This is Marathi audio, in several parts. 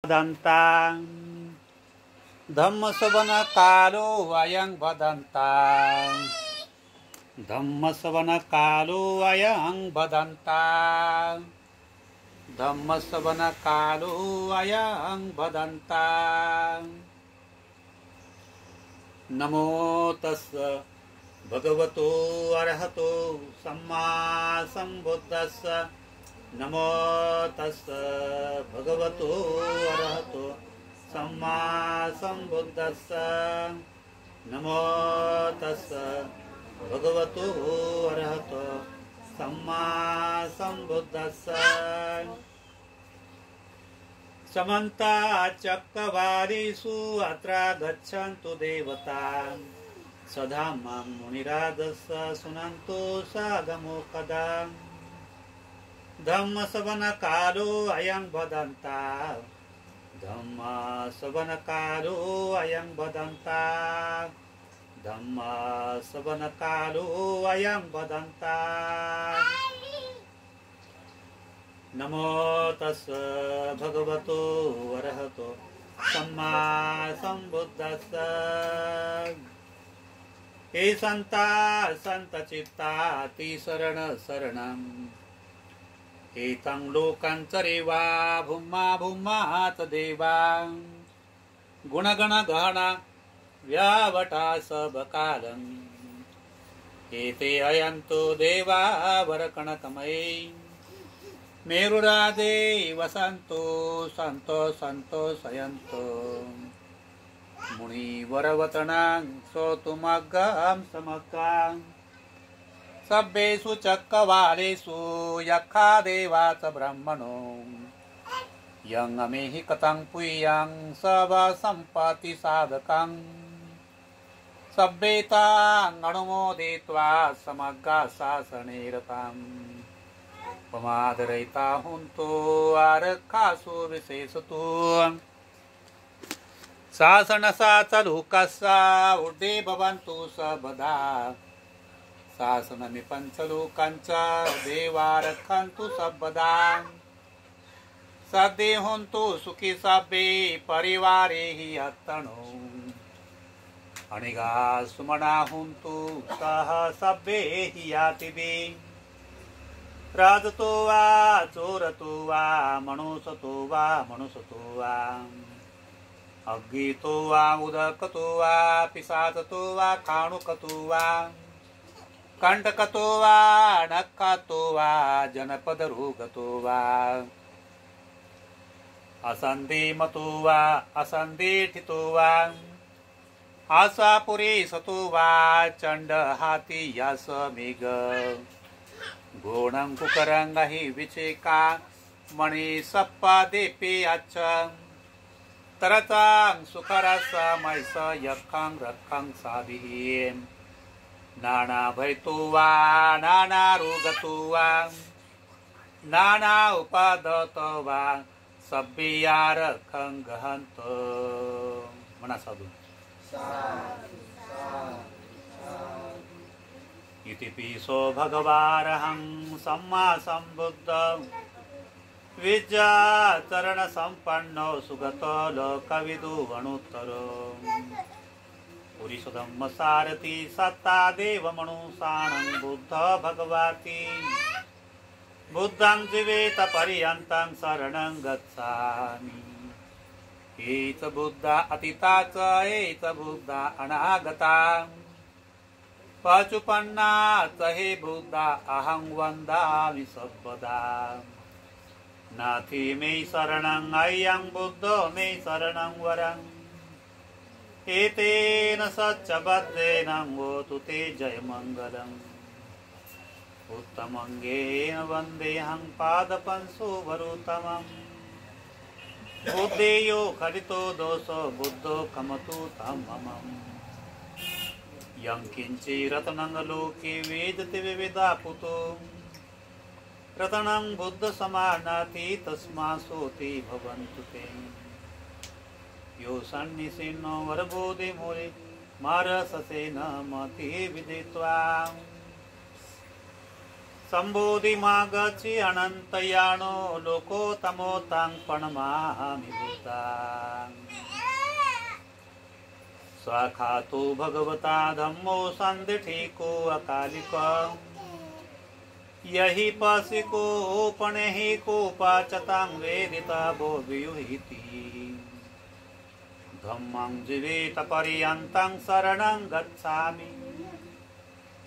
भदन्तां धम्मसवन कालो अयं भदन्तां धम्मसवन कालो अयं भदन्तां धम्मसवन कालो अयं भदन्तां नमो तस्स भगवतो अरहतो सम्मा सम्बुद्धस्स नमो तस्स भगवतो अरहतो सम्मा सम्बुद्धस्स नमो तस्स भगवतो अरहतो सम्मा सम्बुद्धस्स समन्ता चक्रवालेषु अत्र गच्छन्तु देवता सदा मां मुनिराजस्य शृण्वन्तु सागमो कदा धम्मसवन कालो अयं भदन्ता धम्मसवन कालो अयं भदन्ता धम्मसवन कालो अयं भदन्ता नमो तस्स भगवतो अरहतो सम्मा सम्बुद्धस्स हे संता संत चित्ता ती शरण शरणं एतं लोकांचरेवा भूम्मा भूम्मात देवा गुणगण गहना व्यावटा सबकालं एते अयन्तो देवा वरकणकमये मेरुरादे वसन्तो संतो संतो सयन्तो मुनिवरवतनां श्रोतुमग्गं समग्गां सब्बेषु चक्रवालेषु यक्षा देवाच ब्रह्मणो यं अमेहि कथं पुय्यं सर्वसम्पत्ति साधकं सब्बेतां अनुमोदयित्वा समग्गा शासने रताम् पमादरहिता हुन्तो आरक्षासु विशेषतो शासनसा च लोकस्य ऊर्ध्वे भवन्तु सर्वदा शासनमि पञ्चलोकाञ्च देवा रक्षन्तु सर्वदा सद्ये हुन्तु सुखी सब्बे परिवारे हि अत्तनो अनिगा सुमना हुन्तु सह सब्बे हि यातिवे राजतो वा चोरतो वा मनुष्यतो वा मनुष्यतो वा अग्गितो वा उदकतो वा पिशाचतो वा काणुकतो वा कंटकतो वा नक्कातो वा जनपदरोगतो वा असन्धिमतो वा असन्धिठितो वा आशापुरी सतो वा चण्डहाति यासमेघ घोणं कुकरंग हि विचेका मणिसप्पादेपे अच्च तरतां सुखरस मैस यखं रखं साभिः नाना भयतो वा नाना रोगतो वा नाना उपादतो वा सभ्यारखं गहन्तो म्हणा साधू इतिपिसो भगवारहं सम्मा सम्बुद्ध विद्याचरण संपन्नो सुगतो लोकविदु अणुत्तरो पुरीशोधम्म सारथि सत्ता देव मनुषाणं बुद्ध भगवती बुद्धं जीवेत पर्यन्तं शरणं गच्छामि एच बुद्धा अतीता च एच बुद्धा अनागता पचुपन्ना च हे बुद्धा अहं वन्दामि सर्वदा नाथि मे शरणं अयं बुद्धो मे शरणं वरम् एतेन सच्चबद्धेन होतु ते जयमङ्गलम् उत्तमङ्गेन वन्देऽहं पादपंशुभरूतमम् बुद्धेयो खलितो दोषो बुद्धो कमतु तं मम यं किञ्चिरत्नं लोके वेदति विविधा पुतो रत्नं बुद्ध समानाति तस्मा सोति भवन्तु ते यो सन्निसिन्नो वरबोधि मूले मारससेन मति विदित्वा संबोधि मागची अनंत यानो लोकोत्तमो तांग प्रणमामि बुद्धां स्वाखातो भगवता धम्मो संदिठिको अकालिको यही पासिको पणेहि को पाचतां वेदिता भोवियुहिति धम्मं जीवेत पर्यन्तं शरणं गच्छामि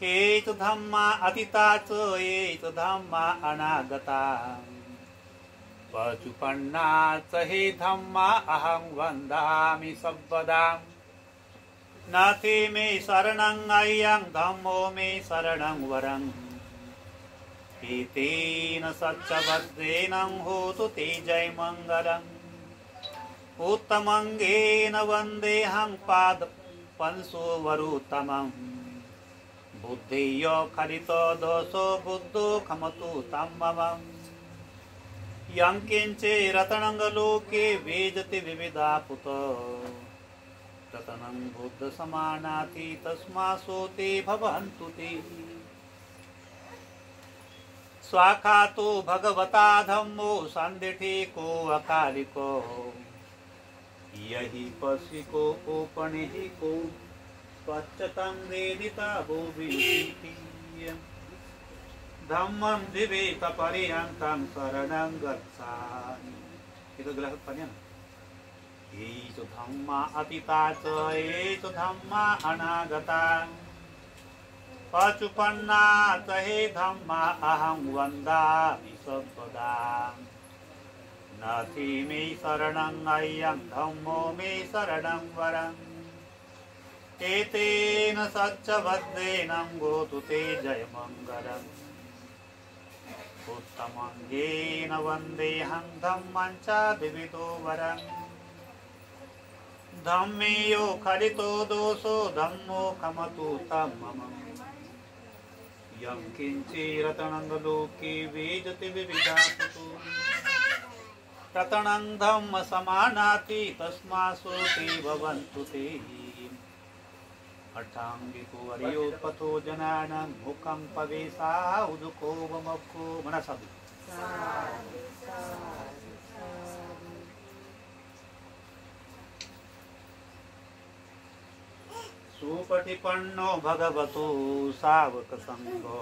एत धम्मा अतीता च एत धम्मा अनागता पचुपन्ना च हि धम्मा अहं वन्दामि सर्वदा नाथि मे शरणं अयं धम्मो मे शरणं वरम् एतेन सच्चबद्धेन होतु ते जयमङ्गलम् उत्तमङ्गेन वन्देऽहं पादपंसोवरुत्तमम् बुद्धेयो खलितो दोषो बुद्धो खमतु तं मम यं किञ्चिरतनङ्गलोके वेजति विविधा पुतो रतनं बुद्धसमानाति तस्मासो ते भवन्तु ते स्वाखातो भगवता धम्मो संदिठिको अकालिको यही पशिको ओपणिको पच्चतं वेदिता भूविति धम्मं जीवेत पर्यन्तं शरणं गच्छामि itu gelas depannya itu dhamma atita ca itu dhamma anagata pacupanna ca he dhamma aham vandami sabda nathi me saranam ayyam dhammo me saranam varam etena saccavaddenam gotu te jayamangalam उत्तमंगेन वंदेहं धम्मं च विविधो वरं धम्मे यो खलितो दोषो धम्मो खमतु तं मम यं किञ्चिरतनङ्गलोके वेजति विविधापुतो रतनं धम्म समानाति तस्मासो ते भवन्तु ते अट्टांगिको अरियो पथो जनानां मुखं पवेसा उदुको वमको मनसादु सुपटिपन्नो भगवतो सावक संगो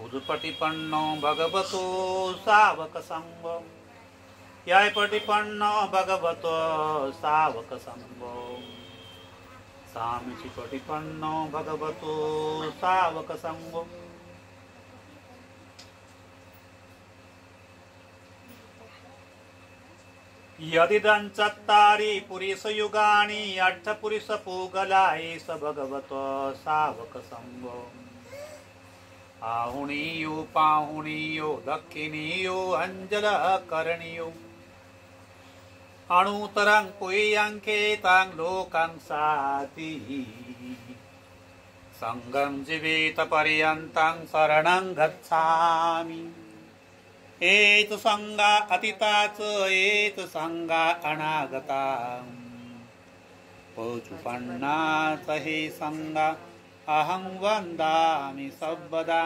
उदुपटिपन्नो भगवतो सावक संगो यायपटिपन्नो भगवतो सावक संगो सामिचि पटिपन्नो भगवतो सावक संगो यदिदं चत्तारि पुरुषयुगानि अष्टपुरुषपूगला एष भगवतो सावक संगो आहुणीयो पाहुणीयो दक्षिणीयो अंजलः करणीयो अणुतरं पुय्यंकेतां लोकं साति संगं जीवेत पर्यन्तं शरणं गच्छामि एत संगा अतीता च एत संगा अनागता पचुपन्ना च हि संगा अहं वन्दामि सर्वदा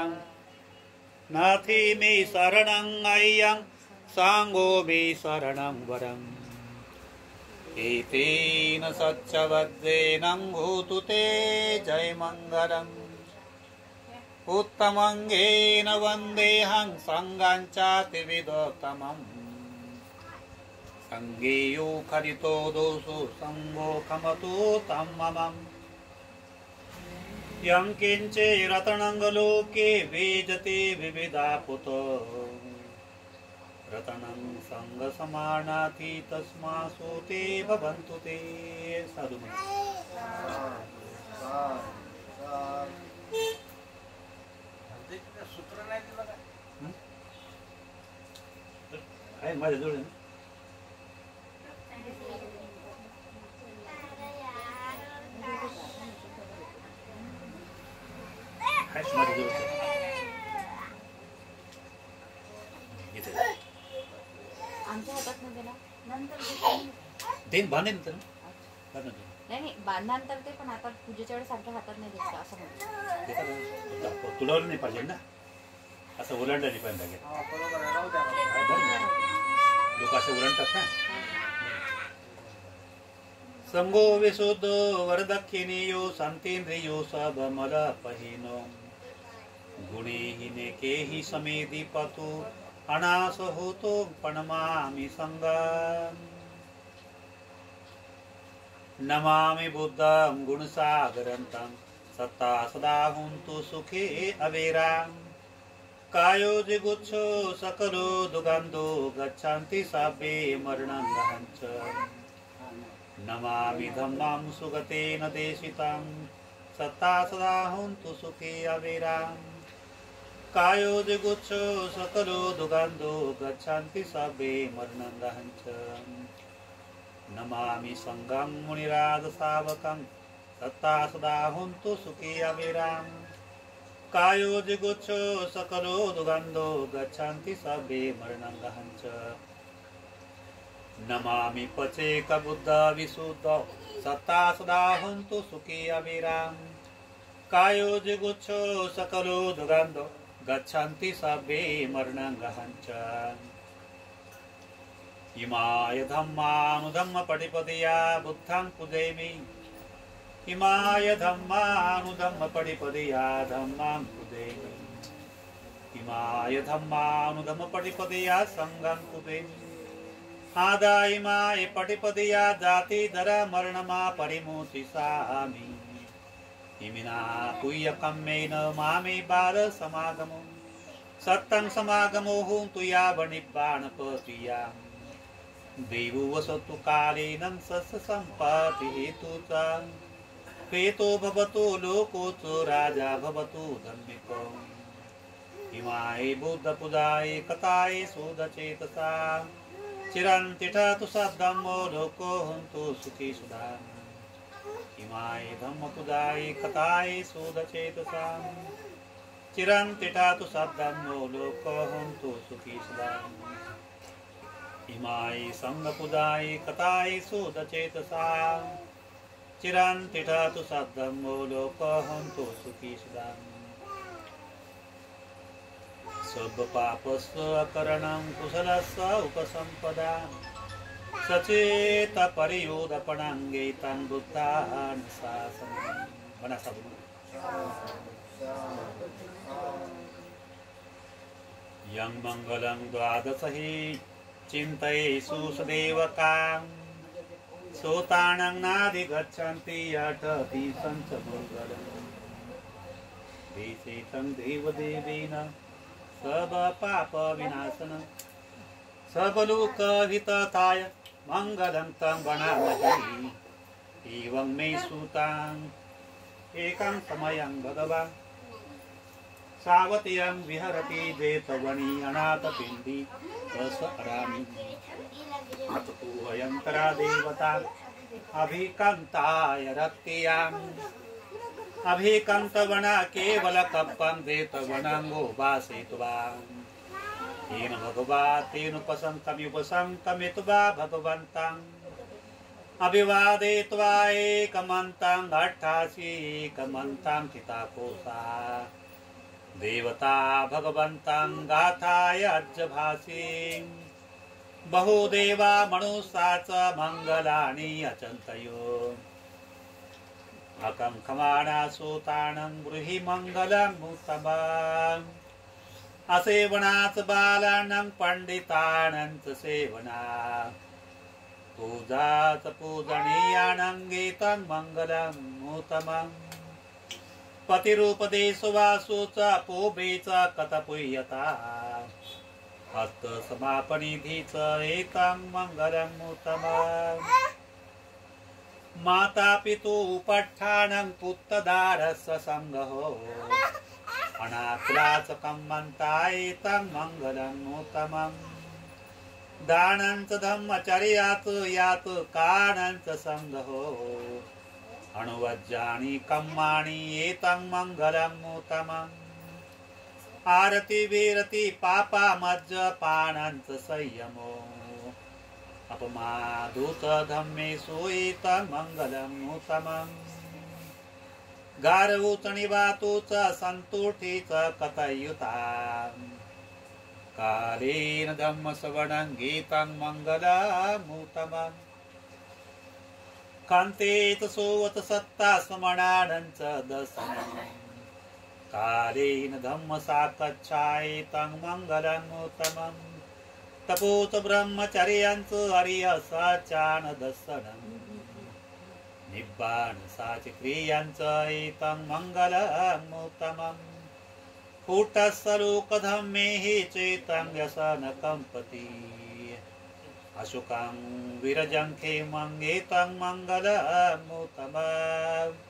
नाथि मे शरणं अय्यं सांगो मे शरणं वरम् एतेन सच्चवद्देन भूतु ते जयमङ्गलम् उत्तमङ्गेन वन्देऽहं संगं चातिविदोत्तमम् संगेयो खलितो दोषो संगो खमतु तं मम यं किञ्चिरतनङ्गलोके वेजते विविधा पुतो रतनं संगसमानाति तस्मासो ते भवन्तु ते साधु सूत्र नाही दिलं काय माझ्या जवळ काय माझ्या जवळ आमच्या हातात नाही देणार नंतर देन बांधेन तर नाही बांधल्यानंतर ते पण आता पूजेच्या वेळेस आमच्या हातात नाही द्यायचं असं म्हणतो तुला नाही पाहिजे ना असं ओलांडलं पण लागेल. लोक असे ओलांडतात ना. संगो विशुद्ध वरदक्षिणेयो संतेंद्रियो सबमल पहिनो गुणेहिने केहि समेधी पतु अनास होतो पणमामि संगम. नमामि बुद्धं गुणसागरन्तं सत्ता सदा हुन्तु सुखे अवेरां. कायो जिगुच्छो सकलो दुगन्धो गच्छन्ति सभ्ये मरणं गहञ्च. नमामि धम्मं सुगतेन देशितं सत्ता सदा हुन्तु सुखे अवेरां. कायो जिगुच्छो सकलो दुगन्धो गच्छन्ति सभ्ये मरणं गहञ्च. नमामि संगं मुनिराज सावकं सत्ता सदा हुन्तु सुखे अवेरां. कायो जिगुच्छो सकलो दुगन्धो गच्छन्ति सभ्ये मरणं गहञ्च. नमामि पचेक बुद्ध विशुद्ध सत्ता सदा हुन्तु सुखे अवेरां. कायो जिगुच्छो सकलो दुगन्धो गच्छन्ति सभ्ये मरणं गहञ्च. इमाय धम्मानुधम्म पटिपदया बुद्धं पूजयामि. इमाय धम्मानुधम्म पटिपदया धम्मं पूजयामि. इमाय धम्मानुधम्म पटिपदया संघं पूजयामि. आदा इमाय पटिपदया जाति धरा मरणमा परिमोचिसामि. इमिना तुय्यकम्मेन मामे बाल समागमो सत्तं समागमो हुन्तु यावनिब्बाणपतियां. देवो वसतु कालेनं सस्य सम्पत्ति हेतु च. हेतो भवतु लोको च राजा भवतु धर्मिको. इमाय बुद्धपूजाय कथाय सुदचेतसा चिरन्तिठतु सद्धम्मो लोको हुन्तु सुखी सुधा. इमाय धम्मपूजाय कथाय सुदचेतसा चिरन्तिठतु सद्धम्मो लोको हुन्तु सुखी सुधा. इमाय संघपूजाय कथाय सुदचेतसा चिरन्तिठतु सद्धम्मो लोको हुन्तु सुखी सुधा. सर्वपापस्य अकरणं कुशलस्य उपसम्पदा सचेत परियोदपणाङ्गे तं बुद्धान् शासनं. यं मङ्गलं द्वादशहि चिन्तयेषु सदेवकां सोतानं नाधिगच्छन्ति अटति सञ्चमङ्गलम्. देशेतं देवदेवेन सब पाप विनाशन सबलोक हितताय मंगलं तं वणामहे. एवं मे सुतां एकं समयं भगवान् सावत्यं विहरति जेतवनी अनाथपिण्डी रस अरामि. अततो अयंतरा देवता अभिकंताय रक्तियाम्. अभिकंतवना केवल कप्पं देतवनांगो वासित्वा. तेन भगवा तेनुपसंतमिपसंतमित्वा भगवन्तं अभिवादयित्वा एकमन्तं अट्ठाशीकमन्तं चिताकोसा. देवता भगवन्तं गाथाय अज्जभासि. बहुदेवा मनुष्या च मङ्गलानि अचन्तयो. अकं खमाना सूतानं ब्रूहि मङ्गलमुत्तमम्. असेवनात् बालानां पण्डितानां च सेवना. पूजा च पूजनीयानां गीतं मङ्गलमुत्तमम्. पतिरूपदेशवासु च पूर्वे च कथपुय्यता. हस्तसमापनिधि च एतं मङ्गलमुत्तमम्. माता पितु उपट्ठानं पुत्रदारस्य संगहो. अनाकुलाचकं मन्तायेतं मङ्गलमुत्तमम्. दानं च धम्मचर्यात् यात् कानं च संगहो. अणुवज्राणि कर्माणि एतं मङ्गलमुत्तमम्. आरति विरति पापामज्जपानं च संयमो. अपमादुत धम्मेषु एतं मङ्गलमुत्तमम्. गारवूचणी वातूच संतुठीच कथयुता कालेन धम्म श्रवणं गीतं मंगलमुत्तमम् कांतेत सोवत सत्ता स्मरणानंच दर्शनम् कालेन धम्म साकच्छायितं मंगलमुत्तमम् तपोत ब्रह्मचर्यांचं आर्य सचान दर्शनम् निब्बाण साच क्रियांचं एतं मंगलमुत्तमम् कूटस्थलोकधम्मे हि चेतं व्यसन कंपती अशोकां विरजं खेमं एतं मंगलमुत्तमम्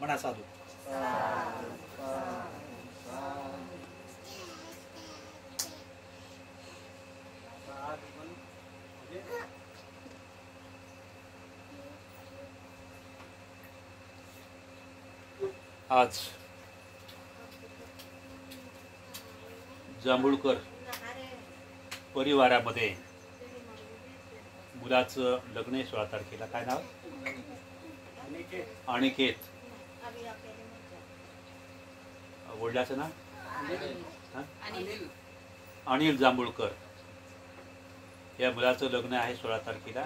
म्हणा साधू आज जांभूळकर परिवारामध्ये मुलाचं लग्न आहे 16 तारखेला. काय नाव? अनिकेत. वडिलाचं नाव अनिल जांभूळकर. या मुलाचं लग्न आहे 16 तारखेला.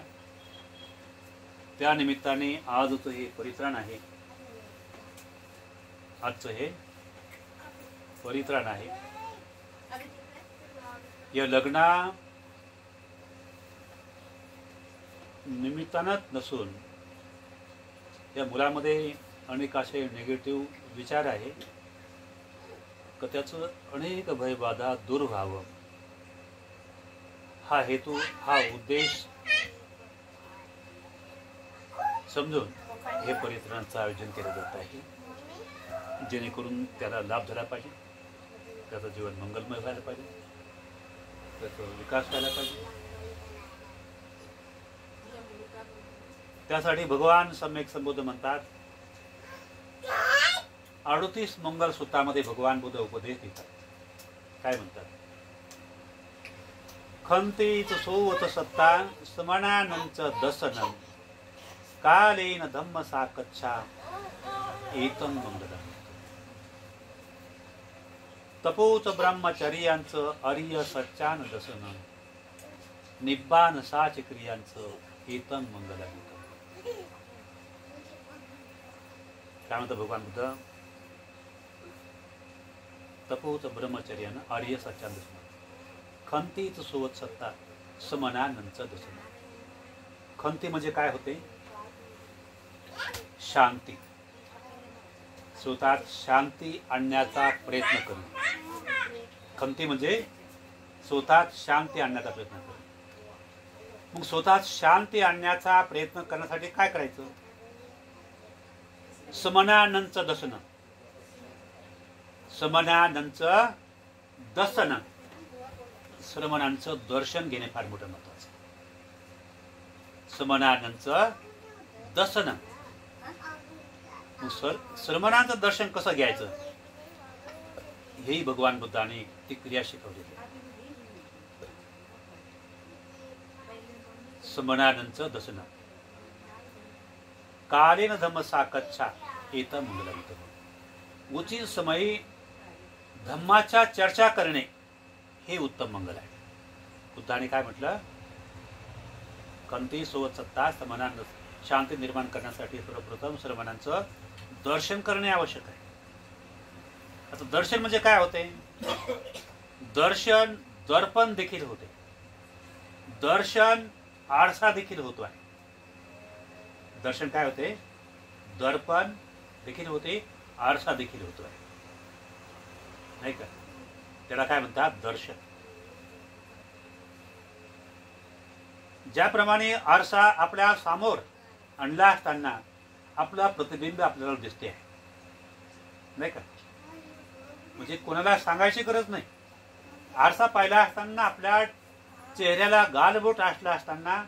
त्या निमित्ताने आजचं हे परित्राण आहे. आजचं हे परित्राण आहे. या लग्ना निमित्तानंच नसून या मुलामध्ये अनेक असे निगेटिव्ह विचार आहे की त्याचं अनेक भयबाधा दूर व्हावं हा हेतू हा उद्देश समजून हे परित्राणाचं आयोजन केलं जात आहे. जेणेकरून त्याला लाभ झाला पाहिजे, त्याचं जीवन मंगलमय व्हायला पाहिजे, त्याचा विकास व्हायला पाहिजे. त्यासाठी भगवान सम्यक संबोध म्हणतात. 38 मंगल सूत्रामध्ये भगवान बुद्ध उपदेश देतात. काय म्हणतात? खंतीच सोवत सत्ता स्मरणानंच दर्शनम कालेन धम्म साकच्छा एतं मंगलम् तपोच ब्रह्मचर्यांचं आर्य सच्चान दर्शनम निब्बाण साच क्रियांचं एतं मंगलम्. काय म्हणतात भगवान बुद्ध? तपोच ब्रह्मचर्यानं आर्य सच्चान दर्शनम खंतीच सोवत सत्ता स्मरणानंच दर्शनम. खंती म्हणजे काय होते? शांती. स्वतःत शांती आणण्याचा प्रयत्न करणे. खंती म्हणजे स्वतःत शांती आणण्याचा प्रयत्न करणे. मग स्वतःत शांती आणण्याचा प्रयत्न करण्यासाठी काय करायचं? समनानंच दर्शन. समनानंच दर्शन. श्रमणांचं दर्शन घेणे फार मोठं महत्वाचं. समनानंच दर्शन. श्रमणांचं दर्शन कसं घ्यायचं हेही भगवान बुद्धाने ती क्रिया शिकवलेली आहे. समनानंच दर्शन कालेन धम्म साकच्छा एतं मंगलम्. उचित समयी धम्माच्या चर्चा करणे हे उत्तम मंगल आहे. बुद्धाने काय म्हटलं? कंती सोबत सत्ता समनान शांती निर्माण करण्यासाठी सर्वप्रथम श्रमणांचं दर्शन करणे आवश्यक आहे. आता दर्शन म्हणजे काय होते? दर्शन दर्पण देखील होते, दर्शन आरसा देखील होतो आहे. दर्शन काय होते? दर्पण देखील होते, आरसा देखील होतो आहे, नाही का? त्याला काय म्हणतात? दर्शन. ज्याप्रमाणे आरसा आपल्या समोर आणला असताना आपला प्रतिबिंब आपल्याला दिसते आहे, नाही का? म्हणजे कोणाला सांगायची गरज नाही. आरसा पाहिला असताना आपल्या चेहऱ्याला गालबोट असला असताना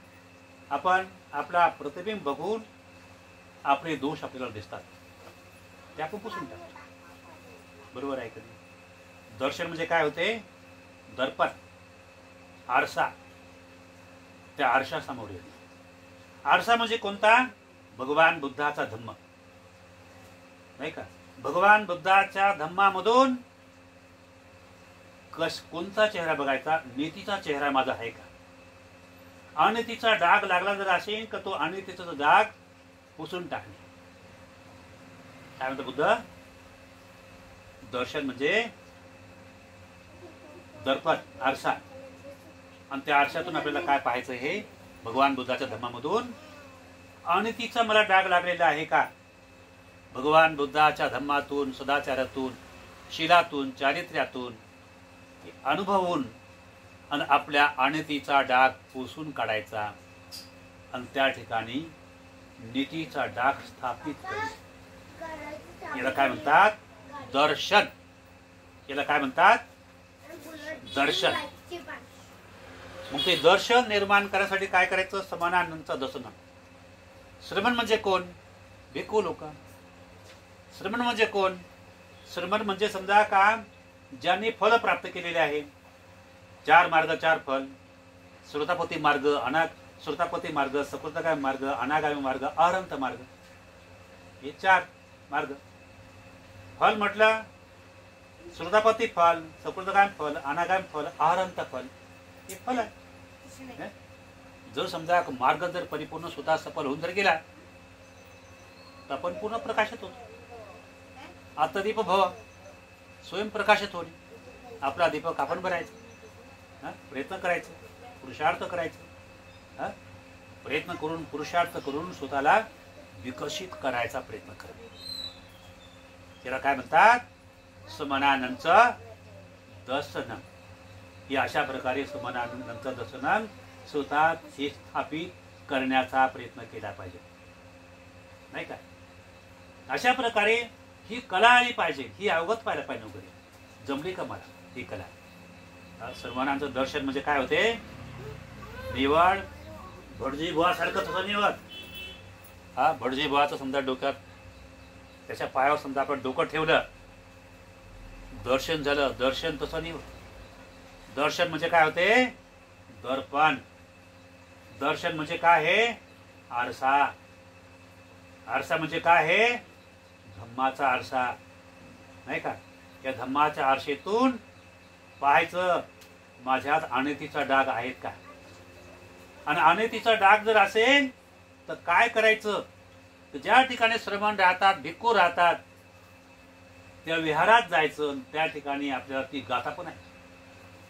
आपण आपला प्रतिबिंब बघून आपले दोष आपल्याला दिसतात, ते आपण पुसून टाकतो. बरोबर आहे का? दर्शन म्हणजे काय होते? दर्पण, आरसा. त्या आरसा समोर येते. आरसा म्हणजे कोणता? भगवान बुद्धाचा धम्म, नाही का? भगवान बुद्धाच्या धम्मामधून कोणता चेहरा बघायचा? नीतीचा चेहरा माझा आहे का? अनितीचा डाग लागला जर असेल तर तो अनितीचा डाग पुसून टाकणे. काय म्हणतो बुद्ध? दर्शन म्हणजे दर्पण, आरसा. आणि त्या आरशातून आपल्याला काय पाहायचं? हे भगवान बुद्धाच्या धम्मामधून अनितीचा मला डाग लागलेला आहे का? भगवान बुद्धाच्या धम्मातून, सदाचारातून, शीलातून, चारित्र्यातून अनुभवून आणि आपल्या अनितीचा डाग पुसून काढायचा आणि त्या ठिकाणी नीतीचा डाग स्थापित करायचा. याला काय म्हणतात? दर्शन. याला काय म्हणतात? दर्शन. मग ते दर्शन निर्माण करण्यासाठी काय करायचं? समानानंदचं दर्शन. श्रमण म्हणजे कोण? भिक्खू लोक. श्रमण म्हणजे कोण? श्रमण म्हणजे समजा का ज्यांनी फल प्राप्त केलेले आहे. 4 मार्ग 4 फल. श्रोतापती मार्ग, श्रोतापती मार्ग, सकृतगामी मार्ग, अनागामी मार्ग, अहरंत मार्ग. हे 4 मार्ग. फल म्हटलं श्रोतापती फल, सकृतगामी फल, अनागामी फल, अहरंत फल. हे फल आहे. जर समजा मार्ग जर परिपूर्ण स्वतः सफल होऊन जर गेला तर आपण पूर्ण प्रकाशित होतो. आत्मदीप भव, स्वयंप्रकाशित होणे. आपला दीपक आपण भरायचा. प्रयत्न करायचं, पुरुषार्थ करायचं. प्रयत्न करून, पुरुषार्थ करून स्वतःला विकसित करायचा प्रयत्न करा. त्याला काय म्हणतात? समानानंदचं दर्शन. ही अशा प्रकारे समानानंदचं दर्शन स्वतः हे स्थापित करण्याचा प्रयत्न केला पाहिजे, नाही का? अशा प्रकारे ही कला आली पाहिजे, ही अवगत पाहायला पाहिजे. वगैरे जमली का मला ही कला? सर्वांचं दर्शन म्हणजे काय होते? निवड भटजी बुवा सारखं तसं निवड. भटजी बुवाचं समजा डोक्यात, त्याच्या पायावर समजा आपण डोकं ठेवलं, दर्शन झालं. दर्शन तसं निवड. दर्शन म्हणजे काय होते? दर्पण. दर्शन म्हणजे काय? हे आरसा. आरसा म्हणजे काय? हे धम्माचा आरसा, नाही का? या धम्माच्या आरशेतून पाहायचं माझ्यात अनितीचा डाग आहेत का? आणि अनितीचा डाग जर असेल तर काय करायचं? तर ज्या ठिकाणी श्रमण राहतात, भिक्खू राहतात, त्या विहारात जायचं. त्या ठिकाणी आपल्याला ती गाथा पण आहे.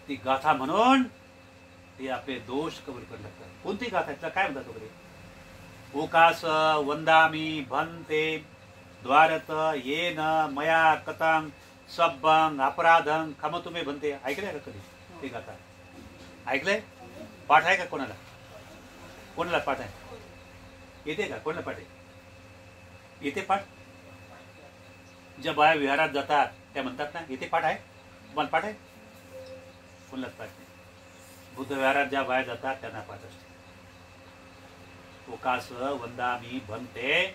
ती गाथा म्हणून ते आपले दोष कबूल करू लागतात. कोणती गाथा? त्याला काय म्हणतात वगैरे? ओकास वंदामी भन्ते द्वारत येन मया कथं सब्बं अपराधं क्षमतुमे भन्ते. ऐकलंय का कधी ती गाथा? ऐकलंय? पाठ आहे का कोणाला? कोणाला पाठ आहे? येते का? कोणाला पाठ आहे? येते पाठ? ज्या बाया विहारात जातात त्या म्हणतात ना, येते पाठ आहे? तुम्हाला पाठ आहे? कोणालाच पाठ नाही. बुद्ध विहारात ज्या बाया जातात त्यांना पाठ असते. ओकास वंदामी भन्ते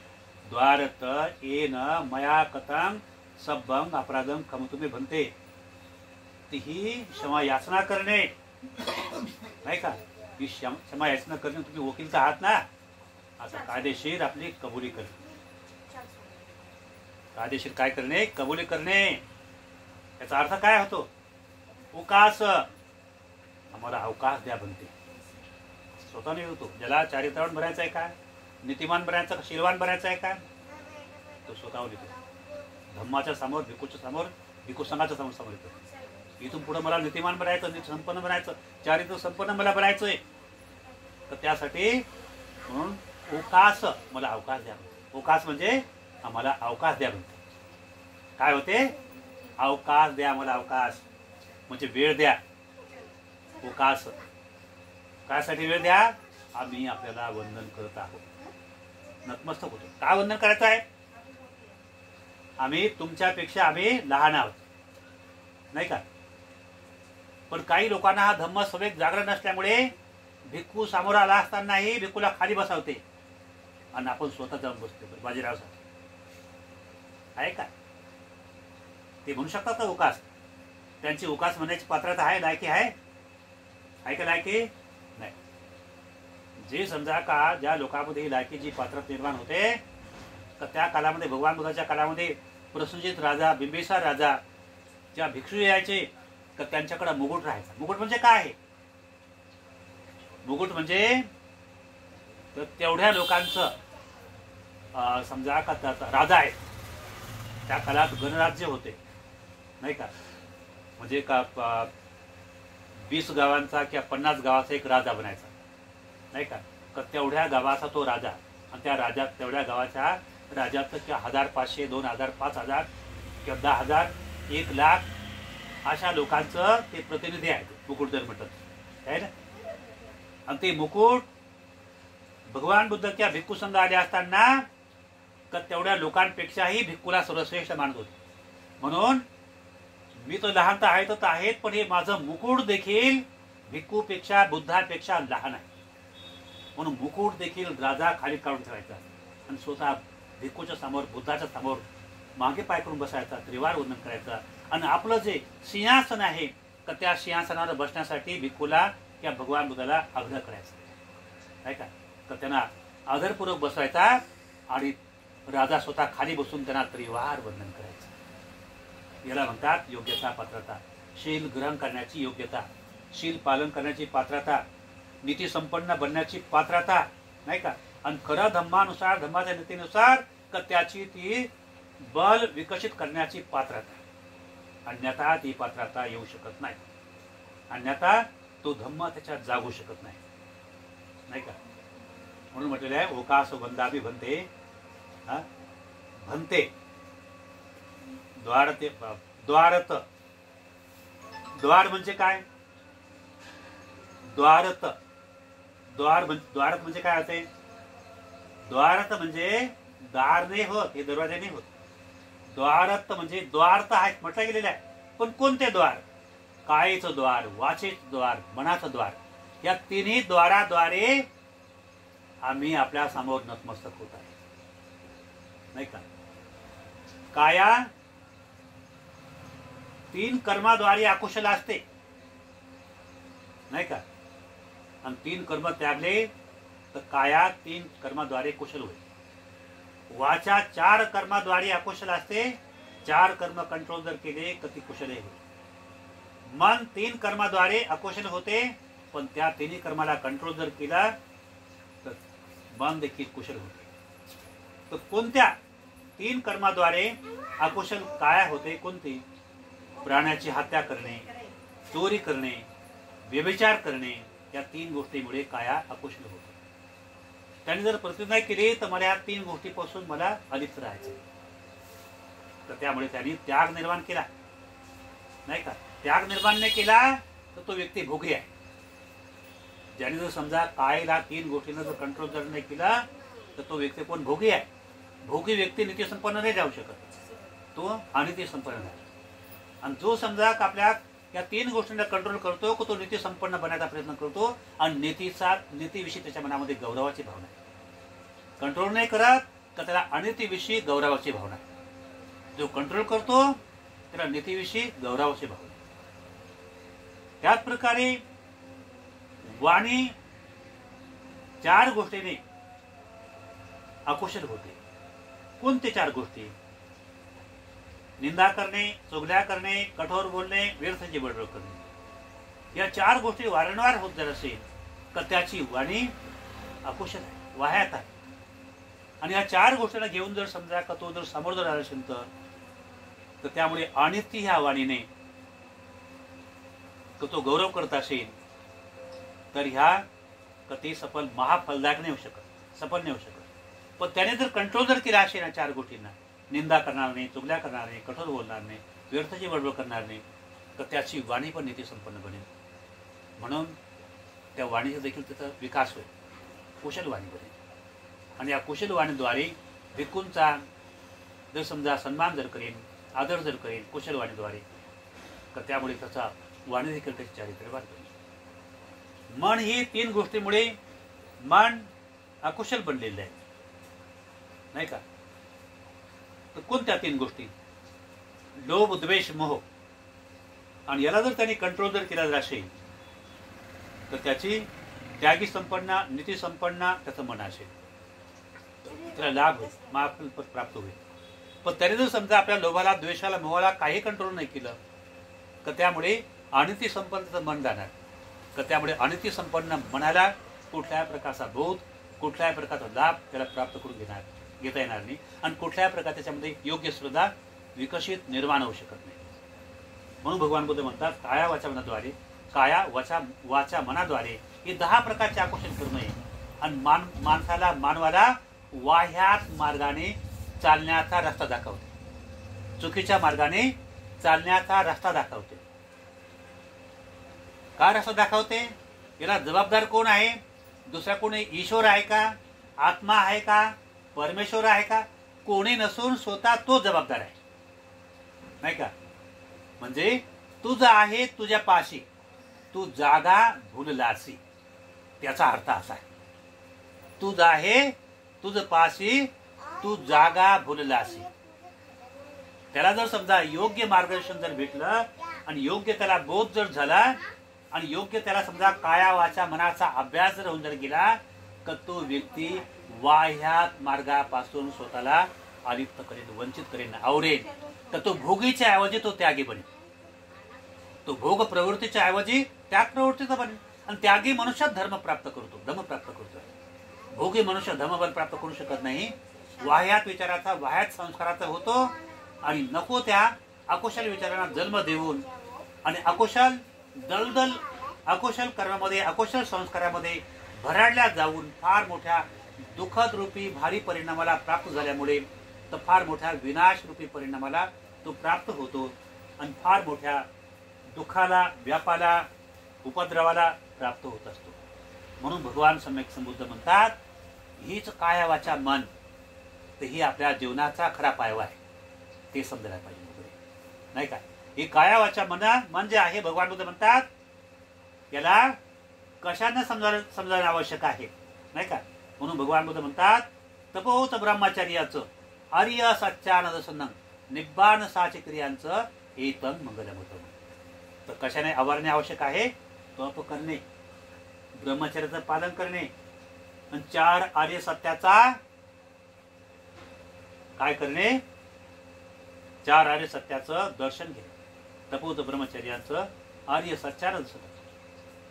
द्वारत येन मया कथं सब्बं अपराधं क्षमतुमे भन्ते. ही क्षमा याचना करणे, नाही का? ही क्षमा याचना करणे. तुम्ही वकीलचा आहात ना, आता कायदेशीर आपली कबुली करणे. कायदेशीर काय करणे? कबुली करणे. याचा अर्थ काय होतो? उकास, आम्हाला अवकाश द्या बनते. स्वतः नाही होतो. ज्याला चारित्र्यवान बनायचं आहे का, नीतिमान बनायचं का, शीलवान बनायचं आहे का, तो स्वतःवर येतो. धम्माच्या समोर, भिक्खूच्या समोर, भिक्खू संघाच्या समोर समोर येतो. इथून पुढे मला नीतिमान बनायचं, नीती संपन्न बनायचं, चारित्र्य संपन्न मला बनायचंय. तर त्यासाठी म्हणून उकास, मला अवकाश द्या. उकास म्हणजे आम्हाला अवकाश द्या म्हणते. काय होते? अवकाश द्या, मला अवकाश म्हणजे वेळ द्या. उकास कायसाठी वेळ द्या? आम्ही आपल्याला वंदन करत आहोत, नतमस्तक होतो. काय वंदन करायचं आहे? आम्ही तुमच्यापेक्षा आम्ही लहान आहोत, नाही का? पण काही लोकांना हा धम्म सवेग जागरण नसल्यामुळे भिक्खू समोर आला असतानाही भिक्खूला खाली बसावते आणि आपण स्वतः जाऊन बसतो. बाजीराव साहेब आहे का? ते म्हणू शकतात का उकास? त्यांची उकास म्हणण्याची पात्रता आहे, लायकी आहे? आहे का लायकी? नाही. जे समजा का ज्या लोकांमध्ये ही लायकीची पात्रता निर्माण होते तर त्या कालामध्ये, भगवान बुद्धाच्या कालामध्ये प्रसंजित राजा, बिंबिसार राजा ज्या भिक्षू यायचे तर त्यांच्याकडे मुकुट राहायचा. मुकुट म्हणजे काय आहे? मुकुट म्हणजे तर तेवढ्या लोकांचं समजा का राजा आहे. त्या काळात गणराज्य होते नाही का, म्हणजे का 20 गावांचा किंवा 50 गावाचा एक राजा बनायचा नाही का. तर तेवढ्या गावाचा तो राजा, आणि त्या राजात तेवढ्या गावाच्या राजाचं किंवा 1500, 2000, 5000 किंवा 10,000, 1,00,000 अशा लोकांचं ते प्रतिनिधी आहे मुकुट जर म्हणतात आहे ना. आणि ते मुकुट भगवान बुद्ध किंवा भिक्खू संघ आले असताना तर तेवढ्या लोकांपेक्षाही भिक्खूला सर्वश्रेष्ठ मानत होते. म्हणून मी तर लहान तर आहेत, पण हे माझं मुकुट देखील भिक्खूपेक्षा, बुद्धापेक्षा लहान आहे. म्हणून मुकुट देखील राजा खाली काढून ठेवायचा आणि स्वतः भिक्खूच्या समोर, बुद्धाच्या समोर मागे पाय करून बसायचा, त्रिवार वंदन करायचा. आणि आपलं जे सिंहासन आहे तर त्या सिंहासनावर बसण्यासाठी भिक्खूला किंवा भगवान बुद्धाला आग्रह करायचा नाही का. तर त्यांना आदरपूर्वक बसवायचा आणि राजा स्वतः खाली बसून त्यांना त्रिवार वंदन करायचं. याला म्हणतात योग्यता, पात्रता. शील ग्रहण करण्याची योग्यता, शील पालन करण्याची पात्रता, नीती संपन्न बनण्याची पात्रता नाही का. आणि खरं धम्मानुसार, धम्माच्या नीतीनुसार तर त्याची ती बल विकसित करण्याची पात्रता. अन्यथा ती पात्रता येऊ शकत नाही. अन्यथा तो धम्म त्याच्यात जागू शकत नाही नाही का. म्हणून म्हटलेलं आहे ओकास वंदाभी भन्ते, भन्ते द्वारते, द्वारत. द्वार म्हणजे काय? द्वारत, द्वारत म्हणजे काय होते? द्वारत म्हणजे दार नाही होत, हे दरवाजे नाही होत. द्वारत म्हणजे द्वार तर आहेत म्हटलं गेलेलं आहे, पण कोणते द्वार? कायेचं द्वार, वाचेचं द्वार, मनाचं द्वार. या तिन्ही द्वाराद्वारे आम्ही आपल्या समोर नतमस्तक होत आहे नाही का. काया 3 कर्माद्वारे अकुशल असते नाही का. आणि 3 कर्म त्यागले तर काया 3 कर्माद्वारे कुशल होईल. वाचा 4 कर्माद्वारे अकुशल असते, 4 कर्म कंट्रोल जर केले तर ती कुशल होईल. मन 3 कर्माद्वारे अकुशल होते, पण त्या 3 कर्माला कंट्रोल जर केला तर मन देखील कुशल होते. तर कोणत्या 3 कर्माद्वारे अकुशल काय होते? कोणती? प्राण्याची हत्या करणे, चोरी करणे, व्यभिचार करणे, या 3 गोष्टीमुळे काया अकुशल होते. त्याने जर प्रतिज्ञा केली तर मला या 3 गोष्टीपासून मला अलिप्त राहायचं, तर त्यामुळे त्यांनी त्याग निर्माण केला नाही का. त्याग निर्माण नाही केला तर तो व्यक्ती भोगी आहे. ज्याने जर समजा कायला 3 गोष्टींना जर कंट्रोल जर नाही केला तर तो व्यक्ती कोण? भोगी आहे. भोगी व्यक्ती नीती संपन्न नाही जाऊ शकत, तो अनिती संपन्न आहे. आणि जो समजा आपल्या या 3 गोष्टींना कंट्रोल करतो, तो नीती संपन्न बनायचा प्रयत्न करतो आणि नीतीविषयी त्याच्या मनामध्ये गौरवाची भावना आहे. कंट्रोल नाही करत तर त्याला अनितीविषयी गौरवाची भावना आहे. जो कंट्रोल करतो त्याला नीतीविषयी गौरवाची भावना. त्याच प्रकारे वाणी 4 गोष्टीने अकुशल होते. कोणते 4 गोष्टी? निंदा करणे, चुगल्या करणे, कठोर बोलणे, व्यर्थाची बडबड करणे. या 4 गोष्टी वारंवार होत जर असेल तर त्याची वाणी अकुशल आहे, वाह्यात आहे. आणि या 4 गोष्टींना घेऊन जर समजा का तो जर समोर जर आला असेल तर त्यामुळे अनित्य ह्या वाणीने तो गौरव करत असेल तर ह्या कधी सफल महाफलदायक नाही होऊ शकत, सफल नाही होऊ शकत. पण त्याने जर कंट्रोल जर केला असेल या 4 गोष्टींना, निंदा करणार नाही, चुगल्या करणार नाही, कठोर बोलणार नाही, व्यर्थाची बडबड करणार नाही, तर त्याची वाणी पण नीती संपन्न बनेल. म्हणून त्या वाणीचा देखील त्याचा विकास होईल, कुशल वाणी बनेल. आणि या कुशल वाणीद्वारे भिक्खूंचा जर समजा सन्मान जर करेन, आदर जर करेन कुशल वाणीद्वारे, तर त्यामुळे त्याचा वाणी देखील त्याची चारित्र्य वाढते. मन ही 3 गोष्टीमुळे मन अकुशल बनलेलं आहे नाही का. तर कोणत्या 3 गोष्टी? लोभ, द्वेष, मोह. आणि याला जर त्यांनी कंट्रोल जर केला जर असेल तर त्याची त्यागी संपन्न, नीती संपन्न त्याचं मन असेल, त्याला लाभ होईल, महाफल प्राप्त होईल. पण तरी जर समजा आपल्या लोभाला, द्वेषाला, मोहाला काही कंट्रोल नाही केलं तर त्यामुळे अनिती संपन्नाचं मन जाणार. तर त्यामुळे अनिती संपन्न मनाला कुठल्याही प्रकारचा बोध, कुठल्याही प्रकारचा लाभ त्याला प्राप्त करून घेता येणार नाही आणि कुठल्याही प्रकार त्याच्यामध्ये योग्य श्रद्धा विकसित निर्माण होऊ शकत नाही. म्हणून भगवान बुद्ध म्हणतात काया वाचा मनाद्वारे, काया वाचा मनाद्वारे हे 10 प्रकारचे आकर्षण करू नये आणि मानवाला वाह्यात मार्गाने चालण्याचा रस्ता दाखवते, चुकीच्या मार्गाने चालण्याचा रस्ता दाखवते. काय रस्ता दाखवते? याला जबाबदार कोण आहे? दुसरा कोणी ईश्वर आहे का? आत्मा आहे का? परमेश्वर आहे का? कोणी नसून स्वतः तो जबाबदार आहे, नाही का? म्हणजे तुझं आहे तुझ्या पाशी, तू जागा भूललासी. त्याचा अर्थ असा आहे, तुझ आहे तुझ पाशी, तू जागा भूललासी. त्याला जर समजा योग्य मार्गदर्शन जर भेटलं आणि योग्य त्याला बोध जर झाला आणि योग्य त्याला समजा काया वाचा मनाचा अभ्यास जर होऊन जर गेला तर तो व्यक्ती वाह्यात मार्गापासून स्वतःला अलिप्त करेल, वंचित करेल, आवरेल. तर तो भोगीच्या ऐवजी तो त्यागी बनेल, तो भोग प्रवृत्तीच्या ऐवजी त्याग प्रवृत्तीचा बनेल आणि त्यागी मनुष्य धर्म प्राप्त करतो, धम प्राप्त करतो. भोगी मनुष्य धमबल प्राप्त करू शकत नाही. वाह्यात विचाराचा, वाह्यात संस्काराचा होतो आणि नको त्या अकुशल विचारांना जन्म देऊन आणि अकुशल दलदल, अकुशल कर्मामध्ये, अकुशल संस्कारामध्ये भराडल्या जाऊन फार मोठ्या दुःखद रूपी भारी परिणामाला प्राप्त झाल्यामुळे तर फार मोठ्या विनाश रूपी परिणामाला तो प्राप्त होतो आणि फार मोठ्या दुःखाला, व्यापाला, उपद्रवाला प्राप्त होत असतो. म्हणून भगवान सम्यक संबुद्ध म्हणतात हीच काया वाचा मन, तर ही आपल्या जीवनाचा खरा पायवा आहे, ते समजायला पाहिजे वगैरे, नाही का? ही काया वाचा मन जे आहे भगवान बुद्ध म्हणतात याला कशाने समजावणे आवश्यक आहे, नाही का? म्हणून भगवान बुद्ध म्हणतात तपोत ब्रह्मचर्याचं आर्य सच्चानंद निब्बाण साचे क्रियांचं एतन मंगलम होतं. तर कशाने आवारणे आवश्यक आहे? तप करणे, ब्रह्मचर्याचं पालन करणे आणि 4 आर्य सत्याचा काय करणे? 4 आर्य सत्याचं दर्शन घेणे. तपोत ब्रह्मचर्याचं आर्य सच्चानंद,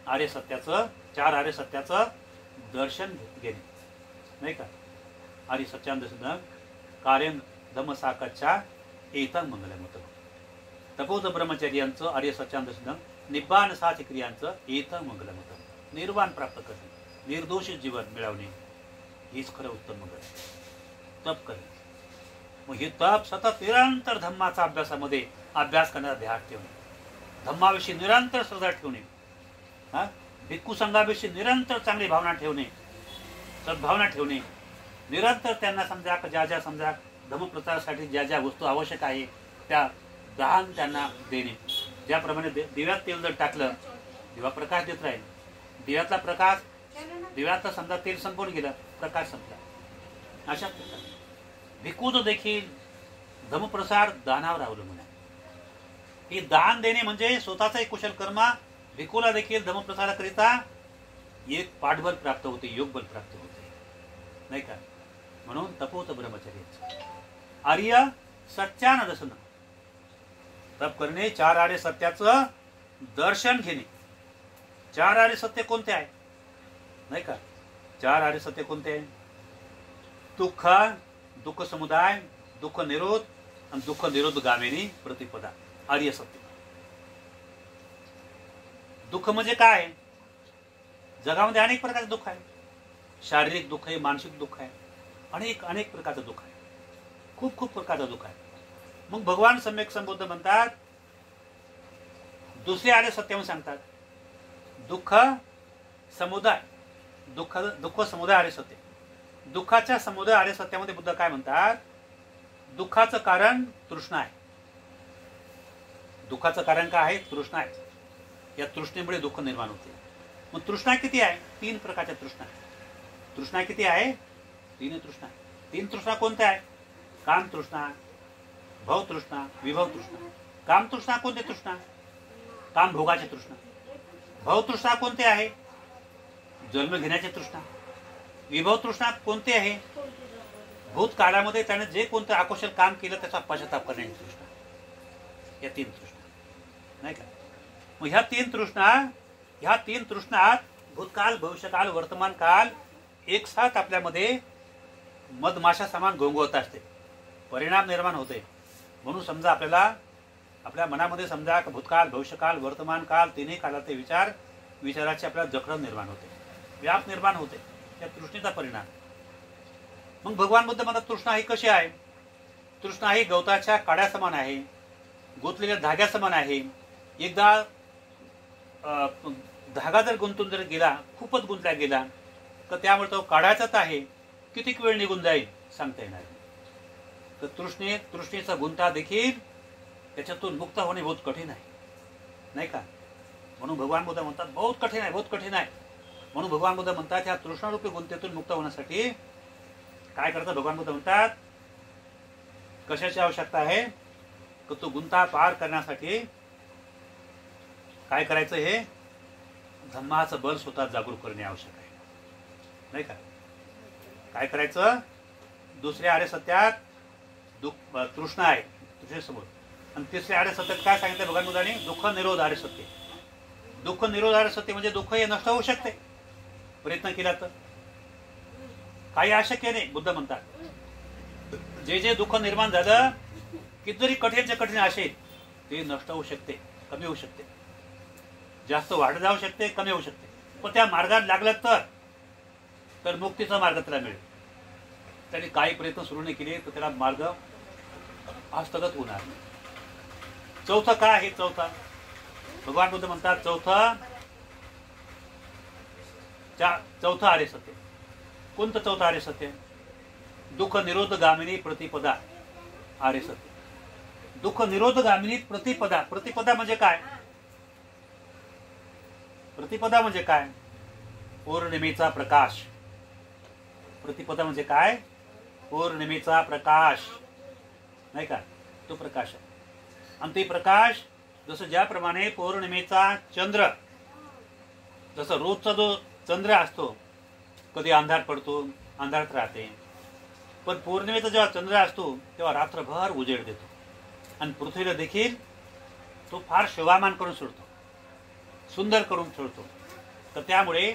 आर्य सत्याचं 4 आर्य सत्याचं दर्शन घेणे, नाही का? आर्य सच्चानंद कार्यं धम्मसाकच्चा एतन मंगलम होतं. तपोत ब्रह्मचर्यांचं आर्य सच्चानंद निब्बाण साच क्रियांचं एतन मंगलम होतं. निर्वाण प्राप्त करणे, निर्दोषी जीवन मिळवणे हीच खरं उत्तम मंगल. तप करणे, मग हे तप सतत निरंतर धम्माचा अभ्यासामध्ये अभ्यास करण्याचा ध्यान ठेवणे, धम्माविषयी निरंतर श्रद्धा ठेवणे, भिक्खू संघाविषयी निरंतर चांगली भावना ठेवणे, सद्भावना ठेवणे, निरंतर त्यांना समजा ज्या समजा धम्मप्रचारासाठी ज्या वस्तू आवश्यक आहे त्या दान त्यांना देणे. ज्याप्रमाणे दिव्यात तेल जर टाकलं दिवा प्रकाश देत राहील, दिव्यातला प्रकाश, दिव्यातला समजा तेल संपून गेलं, प्रकाश संपला. अशा प्रकारे भिक्खूचं देखील धम्मप्रसार दानावर अवलंबून आहे. ही दान देणे म्हणजे स्वतःचा एक कुशल कर्म भिक्खूला देखील धम्मप्रसाराकरिता एक पाठबल प्राप्त होते, योगबल प्राप्त होते, नाही का? म्हणून तपोत ब्रह्मचर्य आर्य सच्चानंद तप करणे, 4 आर्य सत्याचं दर्शन घेणे. 4 आर्य सत्य कोणते आहे, नाही का? 4 आर्य सत्य कोणते आहे? दुःख, दुःख समुदाय, दुःख निरोध आणि दुःख निरोध गामिनी प्रतिपदा, आर्य सत्य. दुःख म्हणजे काय? जगामध्ये अनेक प्रकारचे दुःख आहे. शारीरिक दुःख आहे, मानसिक दुःख आहे, अनेक प्रकारचं दुःख आहे, खूप प्रकारचं दुःख आहे. मग भगवान सम्यक संबुद्ध म्हणतात दुसरे आर्य सत्य म्हणून सांगतात दुःख समुदाय, दुःख समुदाय आर्य सत्य. दुःखाच्या समुदाय आर्य सत्यामध्ये बुद्ध काय म्हणतात? दुःखाचं कारण तृष्णा आहे. दुःखाचं कारण काय आहे? तृष्णा आहे. या तृष्णेमुळे दुःख निर्माण होते. मग तृष्णा किती आहे? 3 प्रकारच्या तृष्णा. तृष्णा किती आहे? 3 तृष्णा. 3 तृष्णा कोणत्या आहे? काम तृष्णा, भव तृष्णा, विभव तृष्णा. काम तृष्णा कोणते? तृष्णा काम भोगाची तृष्णा. भव तृष्णा कोणते आहे? जन्म घेण्याची तृष्णा. विभव तृष्णा कोणते आहे? भूतकाळामध्ये त्याने जे कोणतं अकुशल काम केलं त्याचा पश्चाताप करण्याची तृष्णा, या 3 तृष्णा नाही का. मग ह्या 3 तृष्णात भूतकाल, भविष्यकाल, वर्तमान काल एक साथ आपल्यामध्ये मधमाशा समान घोंघवत असते, परिणाम निर्माण होते. म्हणून समजा आपल्या मनामध्ये समजा भूतकाल, भविष्यकाल, वर्तमान काल तिन्ही कालाचे विचाराचे आपल्याला जखड निर्माण होते, व्याप निर्माण होते, त्या तृष्णेचा परिणाम. मग भगवान बुद्ध म्हणतात तृष्णा ही कशी आहे. तृष्णा ही गवताच्या काड्या समान आहे, गुंतलेल्या धाग्या समान आहे. एकदा धागा जर गुंतून जर गेला, खूपच गुंतला गेला, तर त्यामुळे तो काढायचाच आहे, कितीक वेळ निघून जाईल सांगता येणार. तर तृष्णेचा गुंता देखील त्याच्यातून मुक्त होणे बहुत कठीण आहे नाही का. म्हणून भगवान बुद्ध म्हणतात बहुत कठीण आहे, बहुत कठीण आहे. म्हणून भगवान बुद्ध म्हणतात ह्या तृष्णारूपी गुंतेतून मुक्त होण्यासाठी काय करतात. भगवान बुद्ध म्हणतात कशाची आवश्यकता आहे, तर तो गुंता पार करण्यासाठी काय करायचं, हे धम्माचं बल स्वतः जागरूक करणे आवश्यक आहे नाही का. काय करायचं, दुसऱ्या आर्य सत्यात तृष्णा आहे तुझ्यासमोर, आणि तिसऱ्या आर्य सत्यात काय सांगितलं भगवान बुद्धाने, दुःख निरोध आर्य सत्य. दुःख निरोध आर्य सत्य म्हणजे दुःख हे नष्ट होऊ शकते प्रयत्न केला तर, काही अशक्य नाही. बुद्ध म्हणतात जे दुःख निर्माण झालं, किती जरी कठीणचे कठीण असेल ते नष्ट होऊ शकते, कमी होऊ शकते, जास्त वाढ जाऊ शकते, कमी होऊ शकते. पण त्या मार्गात लागलं तर मुक्तीचा मार्ग त्याला मिळेल. त्याने काही प्रयत्न सुरू नाही केले तर त्याला मार्ग हस्तगत होणार. चौथं काय आहे, चौथा भगवान बुद्ध म्हणतात चौथं आर्य सत्य. कोणतं चौथं आर्य सत्य, दुःख निरोधगामिनी प्रतिपदा आर्य सत्य. दुःख निरोधगामिनी प्रतिपदा. प्रतिपदा म्हणजे काय, प्रतिपदा म्हणजे काय, पौर्णिमेचा प्रकाश. प्रतिपदा म्हणजे काय, पौर्णिमेचा प्रकाश नाही का, तो प्रकाश आहे. आणि ते प्रकाश जसं ज्याप्रमाणे पौर्णिमेचा चंद्र, जसं रोजचा जो चंद्र असतो कधी अंधार पडतो, अंधारात राहते, पण पौर्णिमेचा जेव्हा चंद्र असतो तेव्हा रात्रभर उजेड देतो, आणि पृथ्वीला देखील तो फार शोभामान करून सोडतो, सुंदर करून सोडतो. तर त्यामुळे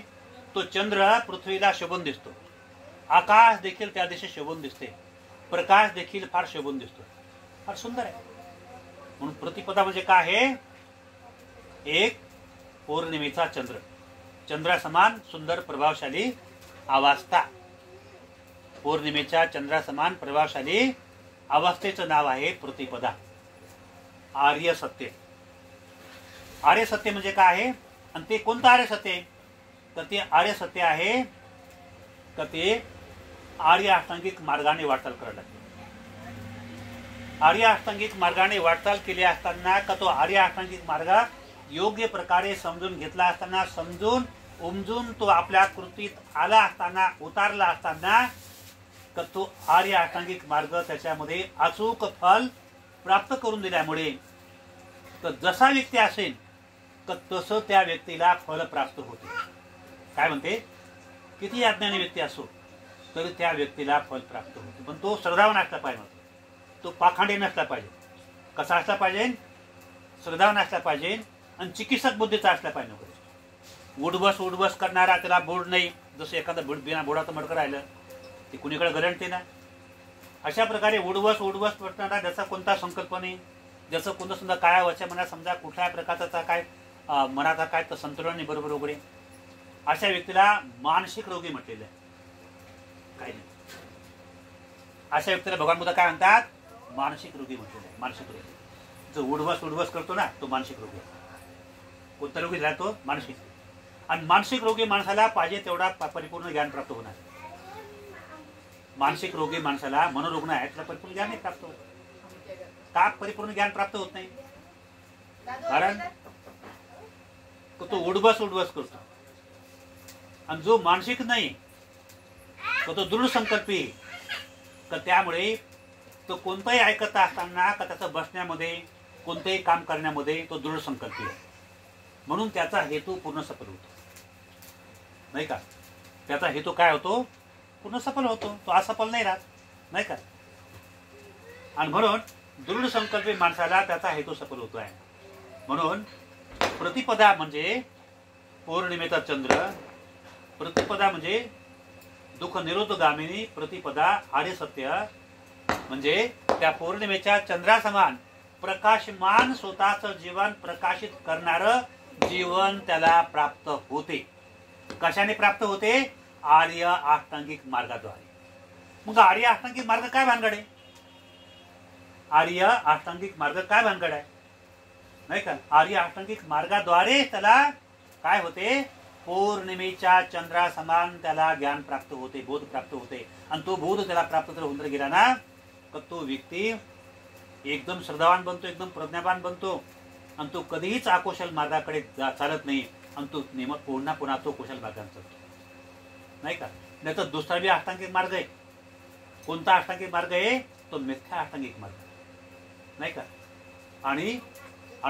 तो चंद्र पृथ्वीला शोभून दिसतो, आकाश देखील त्या दिवशी शोभून दिसते, प्रकाश देखील फार शोभून दिसतो, फार सुंदर आहे. म्हणून प्रतिपदा म्हणजे काय आहे, एक पौर्णिमेचा चंद्र, चंद्रासमान सुंदर प्रभावशाली अवस्था. पौर्णिमेच्या चंद्रासमान प्रभावशाली अवस्थेचं नाव आहे प्रतिपदा, आर्य सत्य. आर्य सत्य म्हणजे काय आहे, आणि ते कोणतं आर्य सत्य, तर ते आर्य सत्य आहे तर ते आर्य अष्टांगिक मार्गाने वाटचाल करायला. आर्य अष्टांगिक मार्गाने वाटचाल केली असताना का तो आर्य अष्टांगिक मार्ग योग्य प्रकारे समजून घेतला असताना, समजून उमजून तो आपल्या कृतीत आला असताना, उतारला असताना, तर तो आर्य अष्टांगिक मार्ग त्याच्यामध्ये अचूक फल प्राप्त करून दिल्यामुळे तर जसा व्यक्ती असेल तर तसं त्या व्यक्तीला फल प्राप्त होते. काय म्हणते, किती अज्ञानी व्यक्ती असो तरी त्या व्यक्तीला फल प्राप्त होते, पण तो श्रद्धावान असला पाहिजे, तो पाखंडी नसला पाहिजे. कसा असला पाहिजे, श्रद्धावान असला पाहिजे, आणि चिकित्सक बुद्धीचा असला पाहिजे. उडबस करणारा, त्याला बोर्ड नाही, जसं एखादा बिना बोर्डाचं मडकं राहिलं ते कुणीकडे गरंटते ना, अशा प्रकारे उडबस पडणारा, ज्याचा कोणता संकल्प नाही, ज्याचं कोणतं समजा काय वच्या मनात समजा कुठल्या प्रकारचा काय मनाचा काय तर संतुलन नाही बरोबर वगैरे, अशा व्यक्तीला मानसिक रोगी म्हटलेलं आहे. काय नाही, अशा व्यक्तीला भगवान बुद्ध काय म्हणतात, मानसिक रोगी म्हटलेलं आहे. मानसिक रोगी जो उडबस करतो ना तो मानसिक रोगी. कोणता रोगी झाला तो मानसिक. आणि मानसिक रोगी माणसाला पाहिजे तेवढा परिपूर्ण ज्ञान प्राप्त होणार. मानसिक रोगी माणसाला, मनोरुग्ण आहे त्याला परिपूर्ण ज्ञान नाही प्राप्त होत. का परिपूर्ण ज्ञान प्राप्त होत नाही, कारण तो उडबस करतो. आणि जो मानसिक नाही तो दृढ संकल्पी, तर त्यामुळे तो कोणताही ऐकत असताना का त्याचं बसण्यामध्ये, कोणतेही काम करण्यामध्ये तो दृढ संकल्पी आहे. म्हणून त्याचा हेतू पूर्ण सफल होतो नाही का. त्याचा हेतू काय होतो, पूर्ण सफल होतो, तो असफल नाही राहत. नाही का? आणि म्हणून दृढ संकल्पी माणसाला त्याचा हेतू सफल होतो आहे. म्हणून प्रतिपदा म्हणजे पौर्णिमेचा चंद्र, प्रतिपदा म्हणजे दुःख निरोधगामिनी प्रतिपदा आर्य सत्य, म्हणजे त्या पौर्णिमेच्या चंद्रासमान प्रकाशमान स्वतःचं जीवन प्रकाशित करणारं जीवन त्याला प्राप्त होते. कशाने प्राप्त होते? आर्य अष्टांगिक मार्गाद्वारे. मग आर्य अष्टांगिक मार्ग काय भानगड आहे? आर्य अष्टांगिक मार्ग काय भानगड आहे? नाही का? आर्य अष्टांगिक मार्गाद्वारे त्याला काय होते? पौर्णिमेच्या चंद्रासमान त्याला ज्ञान प्राप्त होते, बोध प्राप्त होते. आणि तो बोध त्याला प्राप्त जर होऊन गेला ना, तर तो व्यक्ती एकदम श्रद्धावान बनतो, एकदम प्रज्ञावान बनतो. आणि तो कधीच अकुशल मार्गाकडे चालत नाही. आणि तो नेमक पुन्हा पुन्हा तो कुशल मार्गाने चालतो. नाही का? नाही तर दुसरा बी अष्टांगिक मार्ग आहे. कोणता अष्टांगिक मार्ग आहे? तो मिथ्या अष्टांगिक मार्ग, नाही का? आणि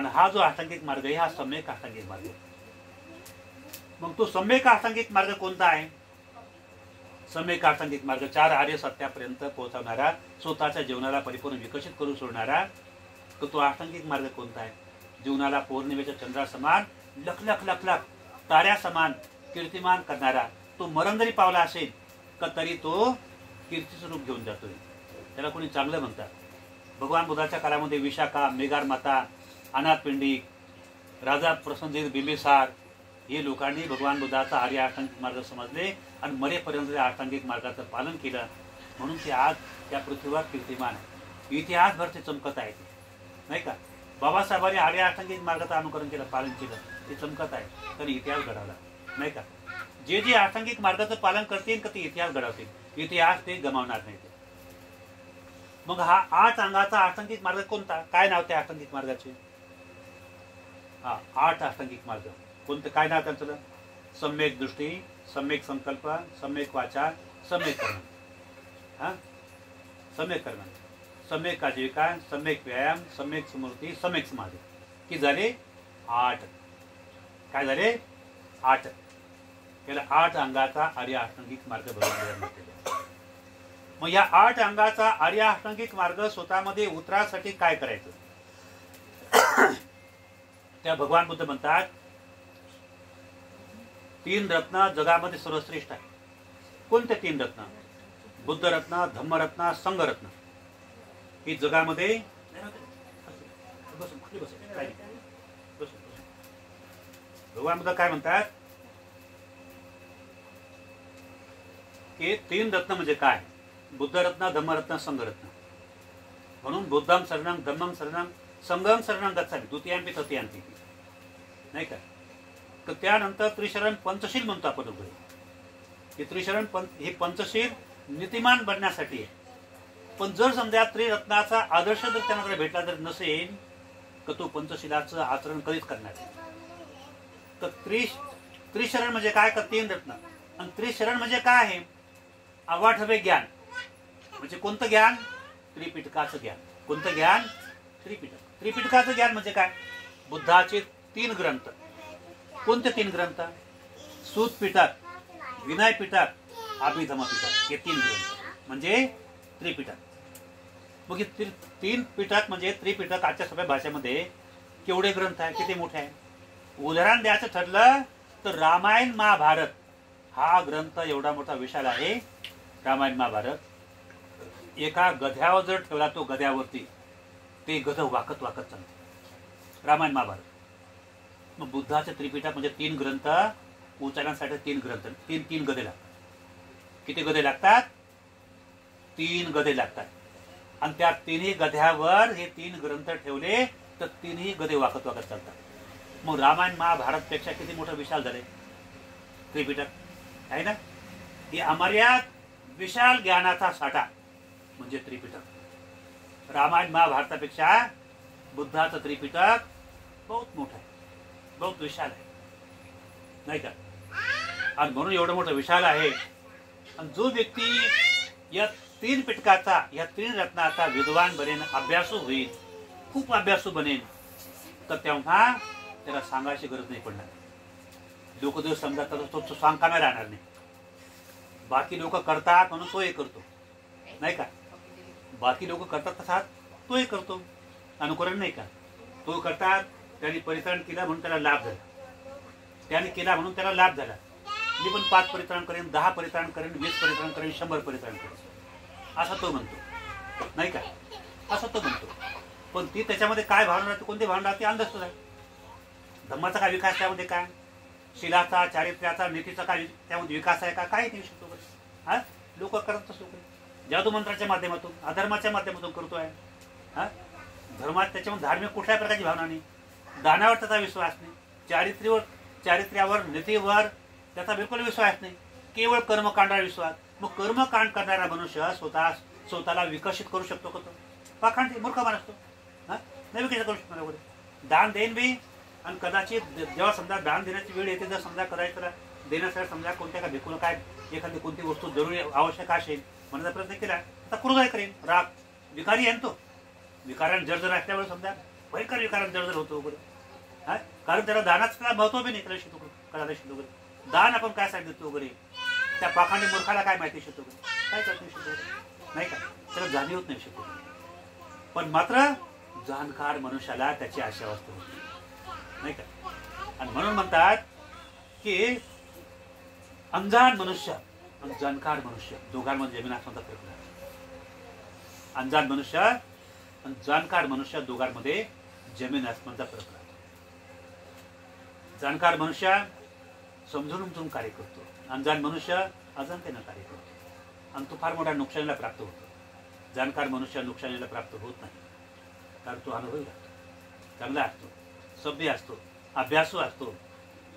हा जो अष्टांगिक मार्ग आहे हा सम्यक अष्टांगिक मार्ग आहे. मग तो सम्यक अष्टांगिक मार्ग कोणता आहे? सम्यक अष्टांगिक मार्ग 4 आर्य सत्यापर्यंत पोहोचवणारा, स्वतःच्या जीवनाला परिपूर्ण विकसित करून सोडणारा, तो अष्टांगिक मार्ग कोणता आहे? जीवनाला पौर्णिमेच्या चंद्रासमान लख लख लख लख ताऱ्यासमान कीर्तिमान करणारा. तो मरण जरी पावला असेल का तरी तो कीर्तीचं रूप घेऊन जातोय. त्याला कोणी चांगलं म्हणतात. भगवान बुद्धाच्या काळामध्ये विशाखा, मेघार माता, अनाथपिंडिक, राजा प्रसन्नजित बिंबिसार हे लोकांनी भगवान बुद्धाचा आर्य अष्टांगिक मार्ग समजले आणि मरेपर्यंत अष्टांगिक मार्गाचं पालन केलं. म्हणून ते आज त्या पृथ्वीवर कीर्तिमान आहे. इतिहासभर ते चमकत आहे, नाही का? बाबासाहेबांनी आर्य अष्टांगिक मार्गाचं अनुकरण केलं, पालन केलं, ते चमकत आहे. त्यांनी इतिहास घडवला, नाही का? जे जे अष्टांगिक मार्गाचं पालन करतील का ते इतिहास घडवतील. इतिहास ते गमावणार नाही. मग हा 8 अंगाचा अष्टांगिक मार्ग कोणता? काय नाव त्या अष्टांगिक मार्गाचे? 8 अष्टांगिक मार्ग कोणते? काय नाव त्यांचं? सम्यक दृष्टी, सम्यक संकल्प, सम्यक वाचा, सम्यक कर्ण. सम्यक कर्ण, सम्यक आजीविका, सम्यक व्यायाम, सम्यक स्मृती, सम्यक समाधी. की झाले 8. काय झाले? 8. याला 8 अंगाचा आर्य अष्टांगिक मार्ग बनवलेला. मग या 8 अंगाचा आर्य अष्टांगिक मार्ग स्वतःमध्ये उतरासाठी काय करायचं? त्या भगवान बुद्ध म्हणतात 3 रत्न जगामध्ये सर्वश्रेष्ठ आहे. कोणते 3 रत्न? बुद्ध रत्न, धम्मरत्न, संघरत्न. ही जगामध्ये भगवान बुद्ध काय म्हणतात की 3 रत्न म्हणजे काय? बुद्ध रत्न, धम्मरत्न, संघरत्न. म्हणून बुद्धम शरणं, धम्मं शरणं, संघं शरणं गच्छामि, द्वितीयांपि तृतीयांपि, नाही का? तर त्यानंतर त्रिशरण पंचशील म्हणतो आपण. हे त्रिशरण हे पंचशील नीतिमान बनण्यासाठी आहे. पण जर समजा त्रिरत्नाचा आदर्श जर त्यांना भेटला जर नसेल तर तो पंचशीलाचं आचरण कधीच करणार नाही. तर त्रिशरण म्हणजे काय? का 3 रत्न. आणि त्रिशरण म्हणजे काय आहे? अवाढव्य ज्ञान. म्हणजे कोणतं ज्ञान? त्रिपिटकाचं ज्ञान. कोणतं ज्ञान? त्रिपिटक. त्रिपिटकाचं ज्ञान म्हणजे काय? बुद्धाचे 3 ग्रंथ. कोणते 3 ग्रंथ? सूत पिटक, विनय पिटक, अभिधम पिटक. हे 3 ग्रंथ म्हणजे त्रिपिटक. मग हे 3 पिटक म्हणजे त्रिपिटक आजच्या सगळ्या भाषेमध्ये केवढे ग्रंथ आहे? किती मोठे आहे? उदाहरण द्यायचं ठरलं तर रामायण महाभारत हा ग्रंथ एवढा मोठा विशाल आहे. रामायण महाभारत एका गध्यावर जर ठेवला, तो गध्यावरती ते गध वाकत वाकत चालतं. रामायण महाभारत. मग बुद्धाचे त्रिपिटक म्हणजे 3 ग्रंथ उचलण्यासाठी 3 ग्रंथ, 3 गदे लागतात. किती गदे लागतात? 3 गदे लागतात. आणि त्या 3ही गध्यावर हे 3 ग्रंथ ठेवले तर 3ही गदे वाकत वाकत चालतात. मग रामायण महाभारत पेक्षा किती मोठं विशाल झाले त्रिपिटक, आहे ना? ही अमर्याद विशाल ज्ञानाचा साठा म्हणजे त्रिपिटक. रामायण महाभारतापेक्षा बुद्धाचं त्रिपिटक बहुत मोठं आहे, बहुत विशाल आहे, नाही का? आणि म्हणून एवढं मोठं विशाल आहे. आणि जो व्यक्ती या 3 पिटकाचा, या 3 रत्नाचा विद्वान बनेन, अभ्यासू होईल, खूप अभ्यासू बनेन, तर तेव्हा त्याला सांगायची गरज नाही पडणार. लोक जर समजा तर तो सांगताना राहणार नाही. बाकी लोक करतात म्हणून तो हे करतो, नाही का? बाकी लोक करतात तसा तोही करतो, अनुकरण नाही का? तो करतात, त्यांनी परित्राण केला म्हणून त्याला लाभ झाला, त्याने केला म्हणून त्याला लाभ झाला. मी पण 5 परित्राण करेन, 10 परित्राण करेन, 20 परित्राण करेन, 100 परित्राण करेन, असा तो म्हणतो नाही का? असं तो म्हणतो. पण ती त्याच्यामध्ये काय भावना राहते, कोणती भावना राहते, अंधश्रद्धा आहे. धम्माचा काय विकास त्यामध्ये, काय शीलाचा, चारित्र्याचा, नीतीचा काय त्यामध्ये विकास आहे का? काय नाही शकतो. हा, लोक करत असतो जादू मंत्राच्या माध्यमातून, अधर्माच्या माध्यमातून करतोय. हा, धर्मात त्याच्यामध्ये धार्मिक कुठल्याही प्रकारची भावना नाही, दानावर त्याचा विश्वास नाही, चारित्र्यावर, नीतीवर त्याचा बिलकुल विश्वास नाही, केवळ कर्मकांडावर विश्वास. मग कर्मकांड करणारा मनुष्य स्वतःला विकसित करू शकतो का? तो पाखंडी मूर्ख माणूस तो. हा, नाही विकसित करू शकतो वगैरे. दान देईन बी, आणि कदाचित जेव्हा समजा दान देण्याची वेळ येते, जर समजा करायचं देण्यासाठी समजा कोणत्या का भिकून काय एखादी कोणती वस्तू जरुरी आवश्यक असेल म्हणण्याचा प्रयत्न केला, आता क्रोध करेन, राग. विकारी आहे तो, विकारान जर्जर असल्यामुळे समजा भयंकर विकारान जर्जर होतो वगैरे. हा, कारण त्याला दानाचं महत्व बी नाही त्याला शिकतो कळायला शिकतो वगैरे. दान आपण काय सांगितलं वगैरे, त्या पाखांडी मूर्खाला काय माहिती शिकतो वगैरे, काय करत नाही शिकतो नाही का? त्याला जाणीव होत नाही शिकतो. पण मात्र जाणकार मनुष्याला त्याची अशी अवस्था होती नाही का? आणि म्हणून म्हणतात की अंजान मनुष्य आणि जाणकार मनुष्य दोघांमध्ये जमीन आसमानचा फरक आहे. अंजान मनुष्य आणि जाणकार मनुष्य दोघांमध्ये जमीन आसमानचा फरक आहे. जाणकार मनुष्य समजून उमजून कार्य करतो, अंजान मनुष्य अजाणतेनं कार्य करतो, आणि तो फार मोठ्या नुकसानीला प्राप्त होतो. जाणकार मनुष्य नुकसानीला प्राप्त होत नाही, कारण तो अनुभवी राहतो, चांगला असतो, सभ्य असतो, अभ्यासू असतो.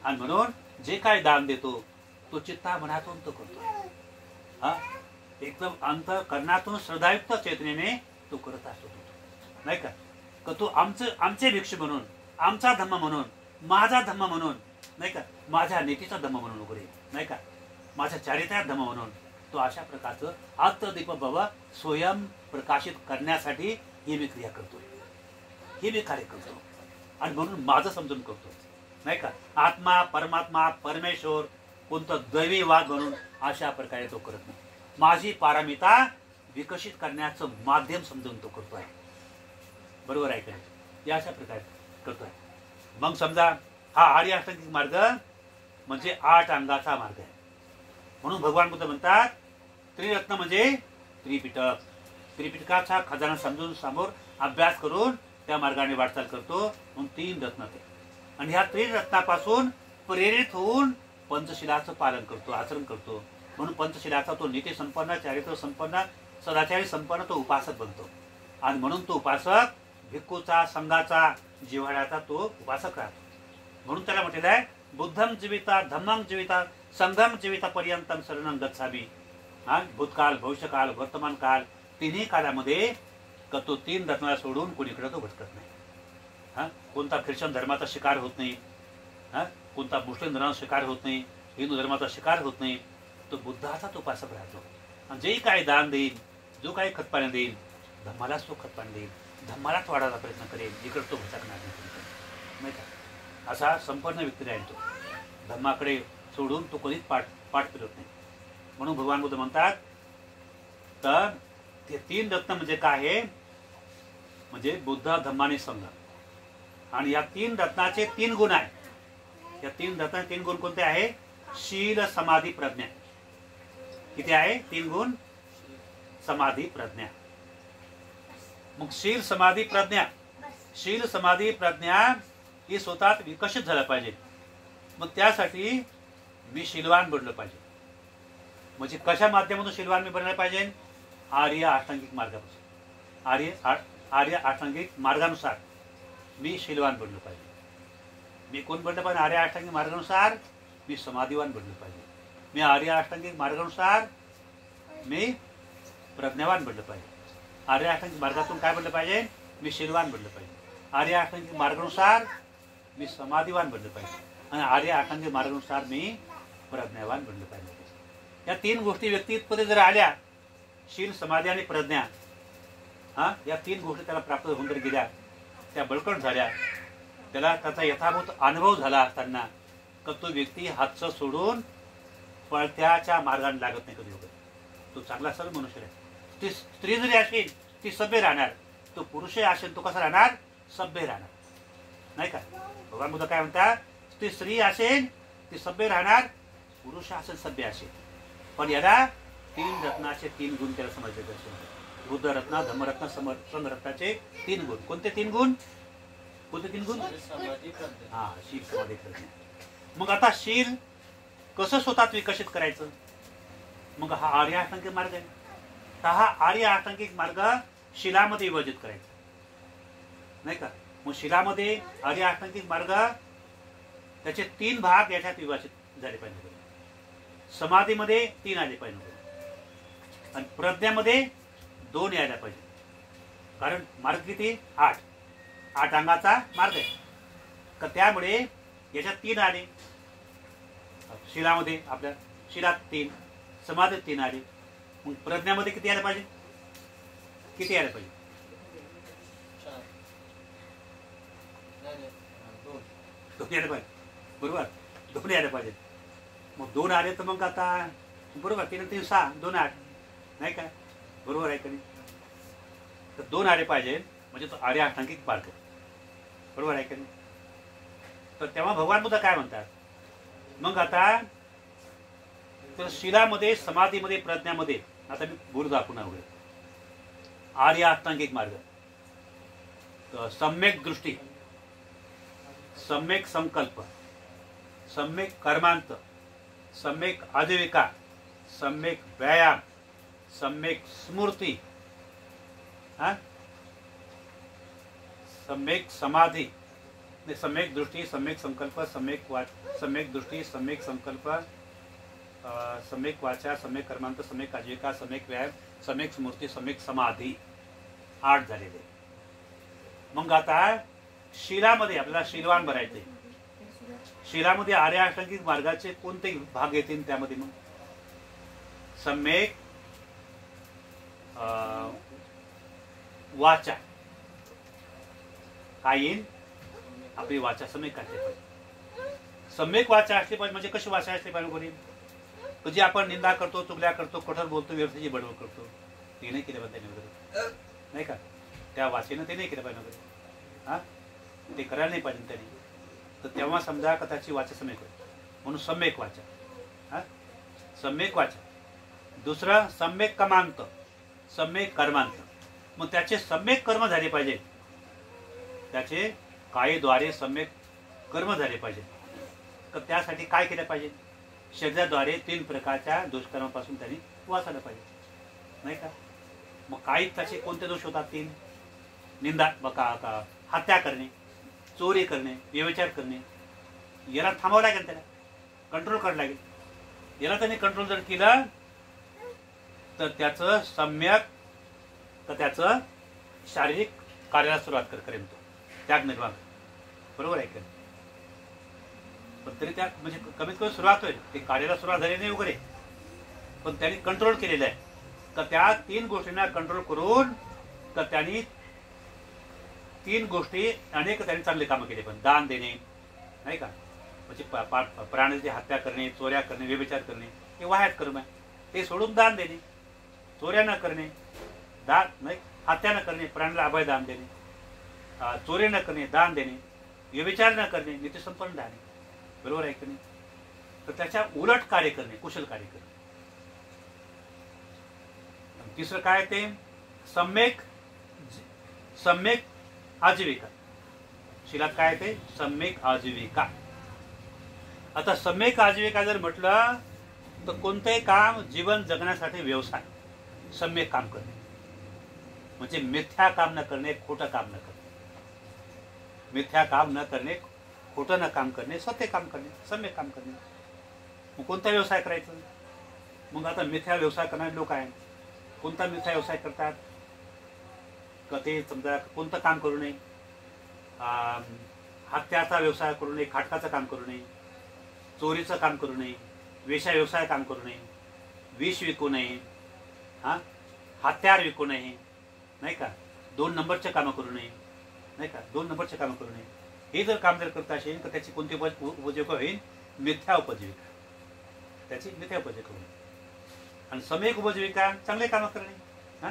आणि म्हणून जे काय दान देतो तो चित्ता मनातून तो करतो. हा, एकदम अंतःकरणातून श्रद्धायुक्त चेतनेने तो करत असतो नाही का? तो आमचे भिक्षू म्हणून, आमचा धम्म म्हणून, माझा धम्म म्हणून नाही का, माझ्या नीतीचा धम्म म्हणून वगैरे नाही का, माझ्या चारित्र्यात धम्म म्हणून तो अशा प्रकारचं आत्मदीप बाबा स्वयं प्रकाशित करण्यासाठी ही मी क्रिया करतोय, हे मी कार्य करतो. आणि म्हणून माझं समजून करतो नाही का? आत्मा, परमात्मा, परमेश्वर कोणतं दैवीवाद म्हणून अशा प्रकारे तो करत नाही. माझी पारमिता विकसित करण्याचं माध्यम समजून तो करतोय. बरोबर आहे का? या अशा प्रकारे करतोय. मग समजा हा आर्य अष्टांगिक मार्ग म्हणजे 8 अंगाचा मार्ग आहे. म्हणून भगवान बुद्ध म्हणतात त्रिरत्न म्हणजे त्रिपिटक. त्रिपिटकाचा खजाना समजून समोर अभ्यास करून त्या मार्गाने वाटचाल करतो. म्हणून 3 रत्न ते, आणि ह्या त्रिरत्नापासून प्रेरित होऊन पंचशिलाचं पालन करतो, आचरण करतो. म्हणून पंचशिलाचा तो नीती संपन्न, चारित्र संपन्न, सदाचारी संपन्न तो उपासक बनतो. आणि म्हणून तो उपासक भिक्खूचा, संघाचा, जिव्हाळ्याचा तो उपासक राहतो. म्हणून त्याला म्हटलेलं आहे बुद्धम जीविता, धम्मं जीविता, संघम जीविता पर्यंतम शरणं गच्छामि. भूतकाल, भविष्यकाल, वर्तमान काल तिन्ही काळामध्ये तो 3 रत्नाला सोडून कोणीकडे तो भटकत नाही. हा, कोणता ख्रिश्चन धर्माचा शिकार होत नाही, हा, कोणता मुस्लिम धर्माचा शिकार होत नाही, हिंदू धर्माचा शिकार होत नाही. तो बुद्धाचा तो उपासक राहतो. आणि जे काही दान देईल, जो काही खतपाणी देईल, धम्मालाच तो खतपाणी देईल, धम्मालाच वाढायचा प्रयत्न करेल, इकडे तो भटकणार नाही का? असा संपन्न व्यक्ती राहील तो. धम्माकडे सोडून तो कधीच पाठ फिरत नाही. म्हणून भगवान बुद्ध म्हणतात तर ते 3 रत्न म्हणजे काय आहे, म्हणजे बुद्ध, धम्म आणि संघ. आणि या 3 रत्नाचे 3 गुण आहेत. या 3 रत्नाचे 3 गुण कोणते आहे? शील, समाधी, प्रज्ञा. किती आहे? 3 गुण. समाधी, प्रज्ञा. मग शील, समाधी, प्रज्ञा. शील, समाधी, प्रज्ञा ही स्वतःत विकसित झालं पाहिजे. मग त्यासाठी मी शीलवान बनलो पाहिजे. म्हणजे कशा माध्यमातून शीलवान मी बनलं पाहिजे? आर्य अष्टांगिक मार्गापासून. आर्य अष्टांगिक मार्गानुसार मी शीलवान बनलो पाहिजे. मी कोण बनलं पाहिजे? आर्य अष्टांगिक मार्गानुसार मी समाधीवान बनलो पाहिजे. मी आर्य अष्टांगिक मार्गानुसार मी प्रज्ञावान बनलं पाहिजे. आर्य अष्टांगिक मार्गातून काय बनलं पाहिजे? मी शीलवान बनलं पाहिजे. आर्य अष्टांगिक मार्गानुसार मी समाधीवान बनलं पाहिजे. आणि आर्य अष्टांगिक मार्गानुसार मी प्रज्ञावान बनलं पाहिजे. या 3 गोष्टी व्यक्तित्वमध्ये जर आल्या, शील, समाधी आणि प्रज्ञा, हा, या 3 गोष्टी त्याला प्राप्त होऊन जर गेल्या, त्या बळकट झाल्या, त्याला त्याचा यथाभूत अनुभव झाला असताना तो व्यक्ती हातचं सोडून पळत्याच्या मार्गाने लागत नाही कधी वगैरे. तो चांगला सरळ मनुष्य आहे. ती स्त्री जरी असेल ती सभ्य राहणार. तो पुरुषही असेल तो कसा राहणार? सभ्य राहणार. नाही का? भगवान बुद्ध काय म्हणतात? ती स्त्री असेल ती सभ्य राहणार, पुरुष असेल सभ्य असेल. पण याला 3 रत्नाचे 3 गुण त्याला समजले जाते. बुद्ध रत्न, धम्मरत्न, संघरत्नाचे 3 गुण. कोणते 3 गुण? कोणते 3 गुण? हा, शील, समाधी, प्रज्ञा. मग आता शील कसं स्वतःत विकसित करायचं? मग हा आर्य अष्टांगिक मार्ग आहे. तर हा आर्य अष्टांगिक मार्ग शिलामध्ये विभाजित करायचा. नाही का? मग शिलामध्ये आर्य अष्टांगिक मार्ग त्याचे 3 भाग याच्यात विभाजित झाले पाहिजे. समाधीमध्ये 3 आले पाहिजे आणि प्रज्ञामध्ये 2 यायला पाहिजे. कारण मार्ग किती? 8 अंगाचा मार्ग आहे. तर त्यामुळे याच्यात 3 आले. शिलामध्ये आपल्या शिलात 3, समाधीत 3 आले. मग प्रज्ञामध्ये किती यायला पाहिजे? किती यायला पाहिजे? 2 यायला पाहिजे. बरोबर, 2 यायला पाहिजे. मग 2 आले तर मग आता बरोबर 3 3 6 2 8 नाही का? बरोबर आहे का नाही? तर 2 आले पाहिजे म्हणजे तो आर्य अष्टांगिक मार्ग. बरोबर आहे का नाही? तर तेव्हा भगवान बुद्ध काय म्हणतात? मग आता तर शिलामध्ये, समाधीमध्ये, प्रज्ञामध्ये आता मी बोलू दाखवणार वगैरे आर्य अष्टांगिक मार्ग. तर सम्यक दृष्टी, सम्यक संकल्प, सम्यक कर्मांत, सम्यक आजीविका, सम्यक व्यायाम, सम्यक स्मृती, सम्यक समाधी, सम्यक दृष्टी, सम्यक संकल्प, सम्यक दृष्टी, सम्यक संकल्प, सम्यक वाचा, सम्यक कर्मांत, सम्यक आजीविका, सम्यक व्यायाम, सम्यक स्मृती, सम्यक समाधी. 8 झालेले. मग आता शिलामध्ये आपल्याला शीलवान बनायचे. शिलामध्ये आर्य अष्टांगिक मार्गाचे कोणते भाग येतील त्यामध्ये? मग सम्यक वाचा काय येईल? आपली वाचा सम्यक असली पाहिजे. सम्यक वाचा असली पाहिजे. म्हणजे कशी वाचा असली पाहिजे? कोणी तुझी आपण निंदा करतो, चुगल्या करतो, कठोर बोलतो, व्यवस्थेची बडबड करतो, ते नाही केलं पाहिजे. नाही का? त्या वाचेनं ते नाही केलं पाहिजे. हा, ते करायला नाही पाहिजे त्यांनी. तर तेव्हा समजा का त्याची वाचा सम्यक होईल. म्हणून सम्यक वाचा. हा, सम्यक वाचा. दुसरं सम्यक कर्मांत, सम्यक कर्मांत. मग त्याचे सम्यक कर्म झाले पाहिजे. त्याचे कायद्वारे सम्यक कर्म झाले पाहिजे. तर त्यासाठी काय केलं पाहिजे? शरीराद्वारे 3 प्रकारच्या दुष्कर्मापासून त्यांनी वाचायला पाहिजे. नाही का? मग काही त्याचे कोणते दोष होतात? 3. निंदा, बका, हत्या करणे, चोरी करणे, व्यभिचार करणे. याला थांबावं लागेल, त्याला कंट्रोल करावं लागेल. याला त्यांनी कंट्रोल जर केलं तर त्याचं सम्यक, तर त्याचं शारीरिक कार्याला सुरुवात करेल. तो त्याग निर्माण. बरोबर आहे का? पण तरी त्या म्हणजे कमीत कमी सुरुवात होईल. ते कार्याला सुरुवात झाली नाही वगैरे, पण त्यांनी कंट्रोल केलेलं आहे. तर त्या 3 गोष्टींना कंट्रोल करून तर त्यांनी 3 गोष्टी अनेक त्यांनी चांगले कामं केले. पण दान देणे, नाही का? म्हणजे प्राण्याची हत्या करणे, चोऱ्या करणे, व्यभिचार करणे हे वाह्यात कर्म आहे. ते सोडून दान देणे, चोऱ्या न करणे, दान नाही, हत्या न करणे, प्राण्याला अभय दान देणे, चोरी न करणे, दान देणे, व्यभिचार न करणे, नीतिसंपन्न राहणे. बरोबर आहे की नाही? तर त्याच्या उलट कार्य करणे, कुशल कार्य करणे. तिसरं काय? ते सम्यक आजीविका. शिलात काय? ते सम्यक आजीविका. आता सम्यक आजीविका जर म्हटलं तर कोणतेही काम जीवन जगण्यासाठी व्यवसाय, सम्यक काम करणे म्हणजे मिथ्या काम न करणे, खोटं काम न करणे. मिथ्या काम न करणे, खोटं न काम करणे, सत्य काम करणे, सम्यक काम करणे. मग कोणता व्यवसाय करायचा? मग आता मिथ्या व्यवसाय करणारे लोक आहेत. कोणता मिथ्या व्यवसाय करतात? का ते समजा कोणतं काम करू नये, हत्याचा व्यवसाय करू नये, खाटकाचं काम करू नये, चोरीचं काम करू नये, वेश्या व्यवसाय काम करू नये, विष विकू नये, हत्यार विकू नये, नाही का? 2 नंबरचे कामं करू नये, नाही का? 2 नंबरचे कामं करू नये. हे जर काम जर करत असेल तर त्याची कोणती उपजीविका होईल? मिथ्या उपजीविका. त्याची मिथ्या उपजीविका होईल. आणि सम्यक उपजीविका चांगले कामं करणे.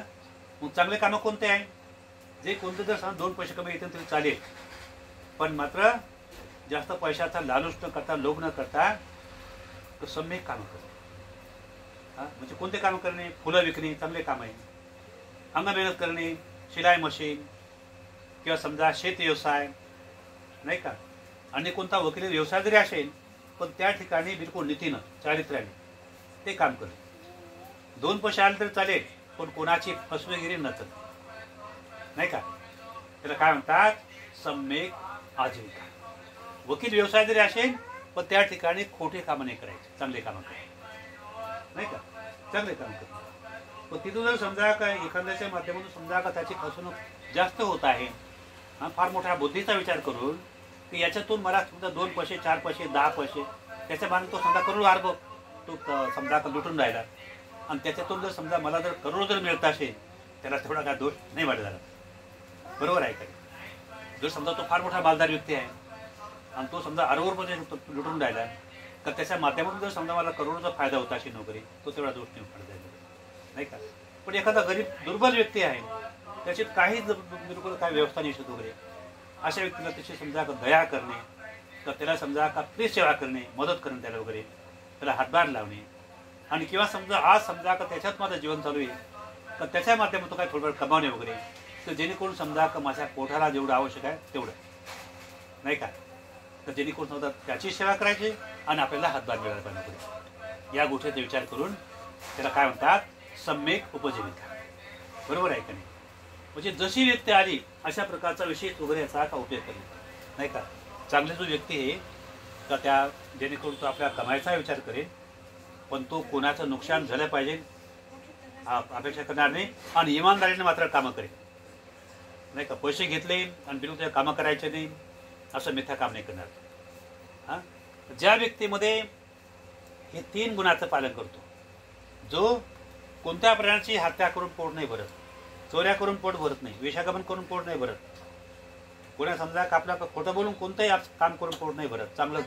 मग मग चांगले कामं कोणते आहे? जे कोणते जर समजा 2 पैसे कमी येतील तरी चालेल, पण मात्र जास्त पैशाचा लालूच न करता, लोभ न करता तो सम्यक काम करणे. म्हणजे कोणते काम करणे? फुलं विकणे चांगले काम आहे, अंग मेहनत करणे, शिलाई मशीन किंवा समजा शेत व्यवसाय, नाही का, आणि कोणता वकिली व्यवसाय जरी असेल पण त्या ठिकाणी बिलकुल नीतीनं, चारित्र्याने ते काम करणे. 2 पैसे आले तरी चालेल, पण कोणाची फसवेगिरी नसत, नाही का. त्याला काय म्हणतात? सम्यक आजीविका. वकील व्यवसाय जरी असेल पण त्या ठिकाणी खोटे कामं नाही करायचे, चांगले कामं करायचे, नाही का, चांगले काम करतो. पण तिथून जर समजा का एखाद्याच्या माध्यमातून समजा का त्याची फसवणूक जास्त होत आहे, फार मोठ्या बुद्धीचा विचार करून की याच्यातून मला समजा 2 पैसे 4 पैसे 10 पैसे त्याच्या बांधून तो समजा करोड अर्ब तो समजा का लुटून राहिला, आणि त्याच्यातून जर समजा मला जर करोड जर मिळत असेल त्याला थोडा काय दोष नाही वाटत झाला. बरोबर आहे का? जर समजा तो फार मोठा मालदार व्यक्ती आहे आणि तो समजा अरब रुपये लुटून राहिला, तर त्याच्या माध्यमातून जर समजा मला करोडचा फायदा होता असेल नोकरी, तो तेवढा दोष नाही वाटत जाईल, नाही का. पण एखादा गरीब दुर्बल व्यक्ती आहे, त्याच्यात काही बिलकुल काही व्यवस्था नाही शकत वगैरे, अशा व्यक्तीला त्याची समजा दया करणे, तर त्याला समजा का प्रिय सेवा करणे, मदत करणे त्याला वगैरे, त्याला हातभार लावणे, आणि किंवा समजा आज समजा का त्याच्यात माझं जीवन चालू आहे तर त्याच्या माध्यमातून काय थोडं कमावणे वगैरे, तर जेणेकरून समजा का माझ्या पोटाला जेवढं आवश्यक आहे तेवढं, नाही का, तर जेणेकरून समजा त्याची सेवा करायची आणि आपल्याला हातभार मिळायला पाहिजे. या गोष्टीचा विचार करून त्याला काय म्हणतात? सम्यक उपजीविका. बरोबर आहे का नाही? म्हणजे जशी व्यक्ती आली अशा प्रकारचा विशेष वगैरे याचा का उपयोग करणे, नाही का. चांगली जो व्यक्ती आहे तर त्या जेणेकरून तो आपल्या कमाईचा विचार करेल, पण तो कोणाचं नुकसान झालं पाहिजे अपेक्षा करणार नाही, आणि इमानदारीने मात्र कामं करेल, नाही का. पैसे घेतले आणि बिलकुल त्या कामं करायचे नाही असं मिथ्या काम नाही करणार. ज्या व्यक्तीमध्ये हे 3 गुणाचं पालन करतो, जो कोणत्या प्राण्याची हत्या करून पोट नाही भरत, चोऱ्या करून पोट भरत नाही, वेश्यागमन करून पोट नाही भरत, कोणा समजा का आपला खोटं बोलून कोणतंही काम करून पोट नाही भरत, चांगलं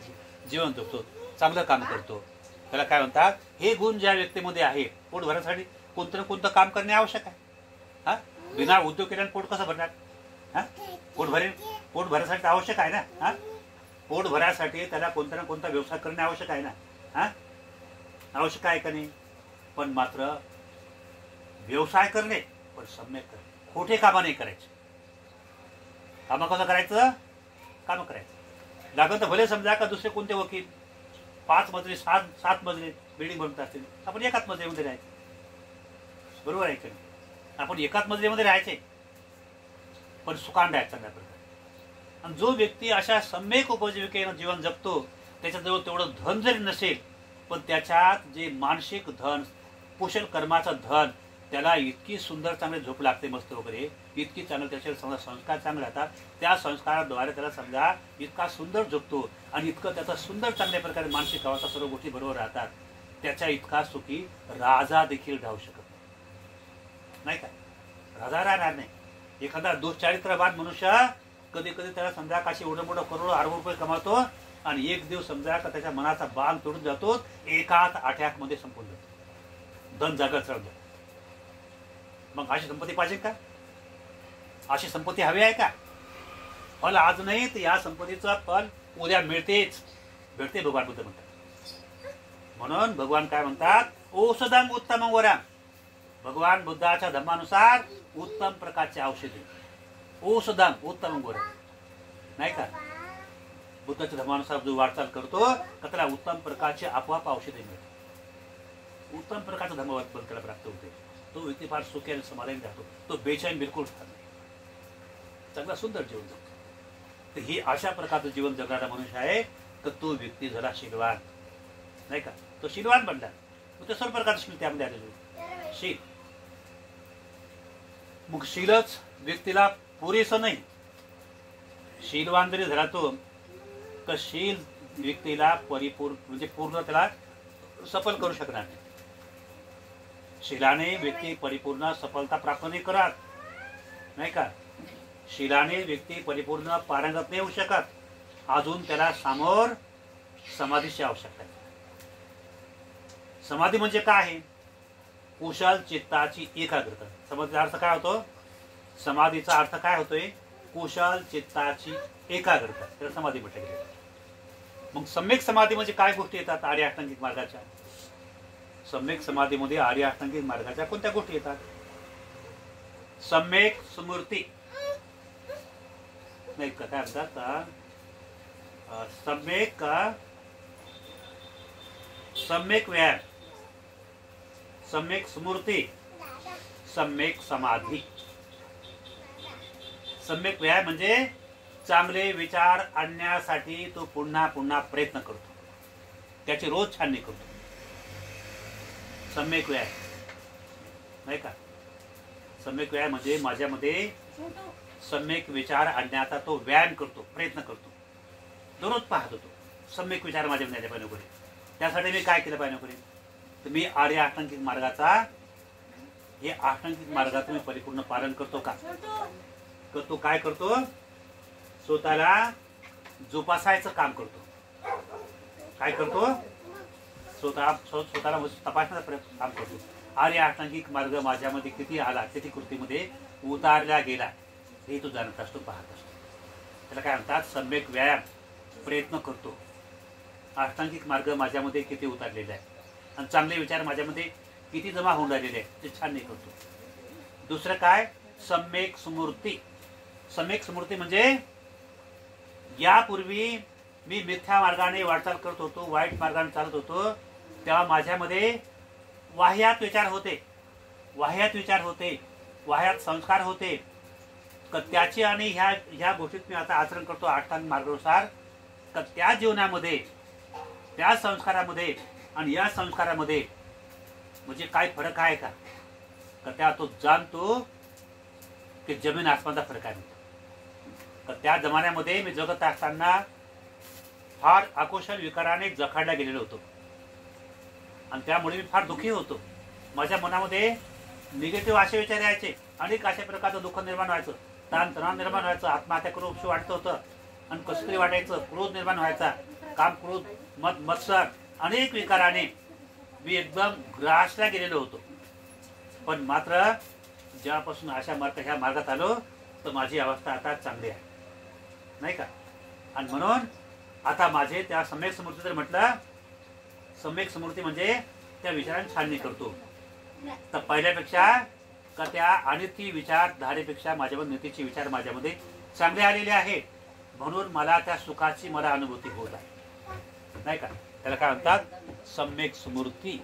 जीवन जगतो, चांगलं काम करतो, त्याला काय म्हणतात? हे गुण ज्या व्यक्तीमध्ये आहे, पोट भरण्यासाठी कोणतं ना कोणतं काम करणे आवश्यक आहे. बिना उद्योग केल्याने पोट कसं भरणार? पोट भरण्यासाठी आवश्यक आहे ना. पोट भरण्यासाठी त्याला कोणता ना कोणता व्यवसाय करणे आवश्यक आहे ना. आवश्यक आहे का नाही? पण मात्र व्यवसाय करणे पण सम्यक करणे, खोटे कामं नाही करायचे. कामं कसं करायचं? कामं करायचं लागत तर भले समजा का दुसरे कोणते वकील 5 मजली 7 मजली बिल्डिंग बनवत असतील, आपण एकाच मजलीमध्ये राहायचं. बरोबर आहे का नाही? आपण एकाच मजलीमध्ये राहायचे पण सुखान राहायचं चांगल्या प्रकारे. आणि जो व्यक्ती अशा सम्यक उपजीविकेनं जीवन जगतो, त्याच्याजवळ तेवढं धन जरी नसेल पण त्याच्यात जे मानसिक धन, पोषण कर्माचं धन, त्याला इतकी सुंदर चांगली झोप लागते मस्त वगैरे, इतकी चांगलं त्याचे समजा संस्कार चांगले राहतात, त्या संस्काराद्वारे त्याला समजा इतका सुंदर झोपतो आणि इतकं त्याचा सुंदर चांगल्या प्रकारे मानसिक अवस्था सर्व गोष्टी बरोबर राहतात, त्याच्या इतका सुखी राजा देखील राहू शकत नाही का. राजा राहणार नाही. एखादा दुश्चारित्रवान मनुष्य कधी कधी त्याला समजा काशी एवढं मोठं करोड अर्ब रुपये कमावतो आणि एक दिवस समजा का त्याच्या मनाचा बांध तोडून जातो, एकाच अटॅकमध्ये संपून जातो, धन जागा चढतो. मग अशी संपत्ती पाहिजे का? अशी संपत्ती हवी आहे का? फल आज नाही तर या संपत्तीचं फल उद्या मिळतेच, भेटते भगवान बुद्ध म्हणतात. म्हणून भगवान काय म्हणतात? औषधम उत्तमं वरम. भगवान बुद्धाच्या धर्मानुसार उत्तम प्रकारचे औषधे, औषधम उत्तमं वरम, नाही का. बुद्धाच्या धर्मानुसार जो वाटचाल करतो त्याला उत्तम प्रकारचे आपोआप औषधे मिळतात, उत्तम प्रकारचा धर्म त्याला प्राप्त होते. तो व्यक्ती फार सुखी आणि समाधानी राहतो, तो बेचैन बिलकुल राहत नाही, चांगला सुंदर जीवन जगतो. तर ही अशा प्रकारचं जीवन जगणारा मनुष्य आहे तर तो व्यक्ती झाला शीलवान, नाही का. तो शीलवान बनला. मग ते सर्व प्रकारचं शील त्यामध्ये आलेलं शील. मग शीलच व्यक्तीला पुरेसं नाही. शीलवान जरी झाला तो तर शील व्यक्तीला परिपूर्ण म्हणजे पूर्ण त्याला सफल करू शकणार नाही. शीलाने व्यक्ती परिपूर्ण सफलता प्राप्त नाही करत, नाही का. शीलाने व्यक्ती परिपूर्ण पारंगत नाही होऊ शकत. अजून त्याला समोर समाधीची आवश्यकता आहे. समाधी म्हणजे काय आहे? कुशल चित्ताची एकाग्रता. समाधीचा अर्थ काय होतो? समाधीचा अर्थ काय होतोय? कुशल चित्ताची एकाग्रता. त्याला समाधी म्हटलं गेलं. मग सम्यक समाधी म्हणजे काय गोष्टी येतात आर्य अष्टांगिक मार्गाच्या? सम्यक समाधीमध्ये आर्य अष्टांगिक मार्गाच्या कोणत्या गोष्टी येतात? सम्यक स्मृती नाही का, काय म्हणतात? सम्यक व्यायाम, सम्यक स्मृती, सम्यक समाधी. सम्यक व्यायाम म्हणजे चांगले विचार आणण्यासाठी तो पुन्हा पुन्हा प्रयत्न करतो, त्याची रोज छाननी करतो. सम्यक व्यायाम नाही का? सम्यक व्यायाम म्हणजे माझ्यामध्ये सम्यक विचार आणण्याचा तो व्यायाम करतो, प्रयत्न करतो, दररोज पाहत होतो सम्यक विचार माझ्यामध्ये आले पाहिजे. त्यासाठी मी काय केलं पाहिजे? तर मी आर्य अष्टांगिक मार्गाचा, हे अष्टांगिक मार्गाचं मी परिपूर्ण पालन करतो का? करतो. काय करतो? स्वतःला जोपासायचं काम करतो. काय करतो? स्वतःला तपासण्याचं काम करतो. आर्य अष्टांगिक मार्ग माझ्यामध्ये किती आला, किती कृतीमध्ये उतारला गेला, हे तो जाणत असतो, पाहत असतो. त्याला काय म्हणतात? सम्यक व्यायाम. प्रयत्न करतो. अष्टांगिक मार्ग माझ्यामध्ये किती उतारलेला आहे आणि चांगले विचार माझ्यामध्ये किती जमा होऊन राहिलेले आहे ते छान नाही करतो. दुसरं काय? सम्यक स्मृती. सम्यक स्मृती म्हणजे यापूर्वी मी मिथ्या मार्गाने वाटचाल करत होतो, वाईट मार्गाने चालत होतो, तेव्हा माझ्यामध्ये वाह्यात विचार होते, वाह्यात संस्कार होते. तर त्याची आणि ह्या गोष्टीत मी आता आचरण करतो अष्टांग मार्गानुसार. तर त्या जीवनामध्ये, त्या संस्कारामध्ये आणि या संस्कारामध्ये म्हणजे काय फरक आहे का? तर त्या तो जाणतो की जमीन आसमानचा फरक आहे. तर त्या जमान्यामध्ये मी जगत असताना फार अकुशल विकाराने जखाडला गेलेलो होतो आणि त्यामुळे मी फार दुःखी होतो. माझ्या मनामध्ये निगेटिव्ह असे विचार यायचे, अनेक अशा प्रकारचं दुःख निर्माण व्हायचं, ताणतणाव निर्माण व्हायचं, आत्महत्या करूशी वाटत होतं आणि कसं तरी वाटायचं, क्रोध निर्माण व्हायचा, काम, क्रोध, मत्सर, अनेक विकाराने मी एकदम ग्रासला गेलेलो होतो. पण मात्र जेव्हापासून ह्या मार्गात आलो तर माझी अवस्था आता चांगली आहे, नाही का? आणि म्हणून आता माझे त्या सम्यक स्मृती, जर म्हटलं सम्यक स्मृती म्हणजे त्या विचारांची छाननी करतो. तर पहिल्यापेक्षा का त्या अनिती विचारधारेपेक्षा माझ्यावर नीतीचे विचार माझ्यामध्ये चांगले आलेले आहेत, म्हणून मला त्या सुखाची मला अनुभूती होत आहे, नाही का? त्याला काय म्हणतात? सम्यक स्मृती,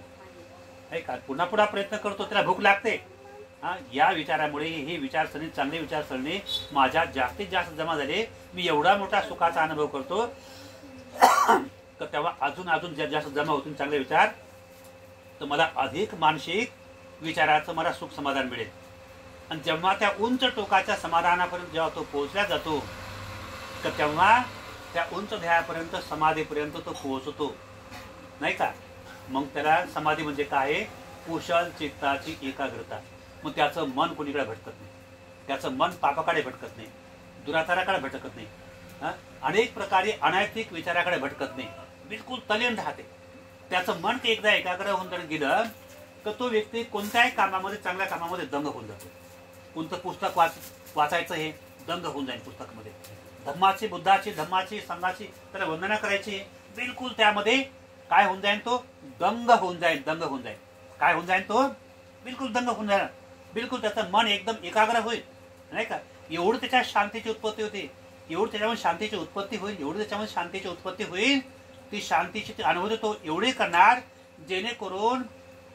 नाही का? पुन्हा पुन्हा प्रयत्न करतो, त्याला भूक लागते. या विचारामुळे ही विचारसरणी, चांगली विचारसरणी माझ्या जास्तीत जास्त जमा झाली. मी एवढा मोठा सुखाचा अनुभव करतो तर तेव्हा अजून जास्त जमा होतील चांगले विचार, तर मला अधिक मानसिक विचाराचं मला सुख समाधान मिळेल. आणि जेव्हा त्या उंच टोकाच्या समाधानापर्यंत जेव्हा तो पोहोचला जातो तर तेव्हा त्या उंच ध्येयापर्यंत, समाधीपर्यंत तो पोहोचतो, नाही का? मग त्याला समाधी म्हणजे काय? कुशल चित्ताची एकाग्रता. मग त्याचं मन कोणीकडे भटकत नाही, त्याचं मन पापाकडे भटकत नाही, दुराचाराकडे भटकत नाही, अनेक प्रकारे अनैतिक विचाराकडे भटकत नाही, बिलकुल तल्लीन राहते. त्याचं मन एकदा एकाग्र होऊन जर गेलं तर तो व्यक्ती कोणत्याही कामामध्ये, चांगल्या कामामध्ये दंग होऊन जातो. कोणतं पुस्तक वाचायचं हे दंग होऊन जाईल पुस्तकामध्ये. धम्माची, बुद्धाची, धम्माची, संघाची त्याला वंदना करायची, बिलकुल त्यामध्ये काय होऊन जाईल? तो दंग होऊन जाईल. काय होऊन जाईल? तो बिलकुल दंग होऊन जाईल. बिलकुल त्याचं मन एकदम एकाग्र होईल, नाही का? एवढं त्याच्या शांतीची उत्पत्ती होते, एवढं त्याच्यामध्ये शांतीची उत्पत्ती होईल, ती शांतीची ती अनुभूती तो एवढी करणार जेणेकरून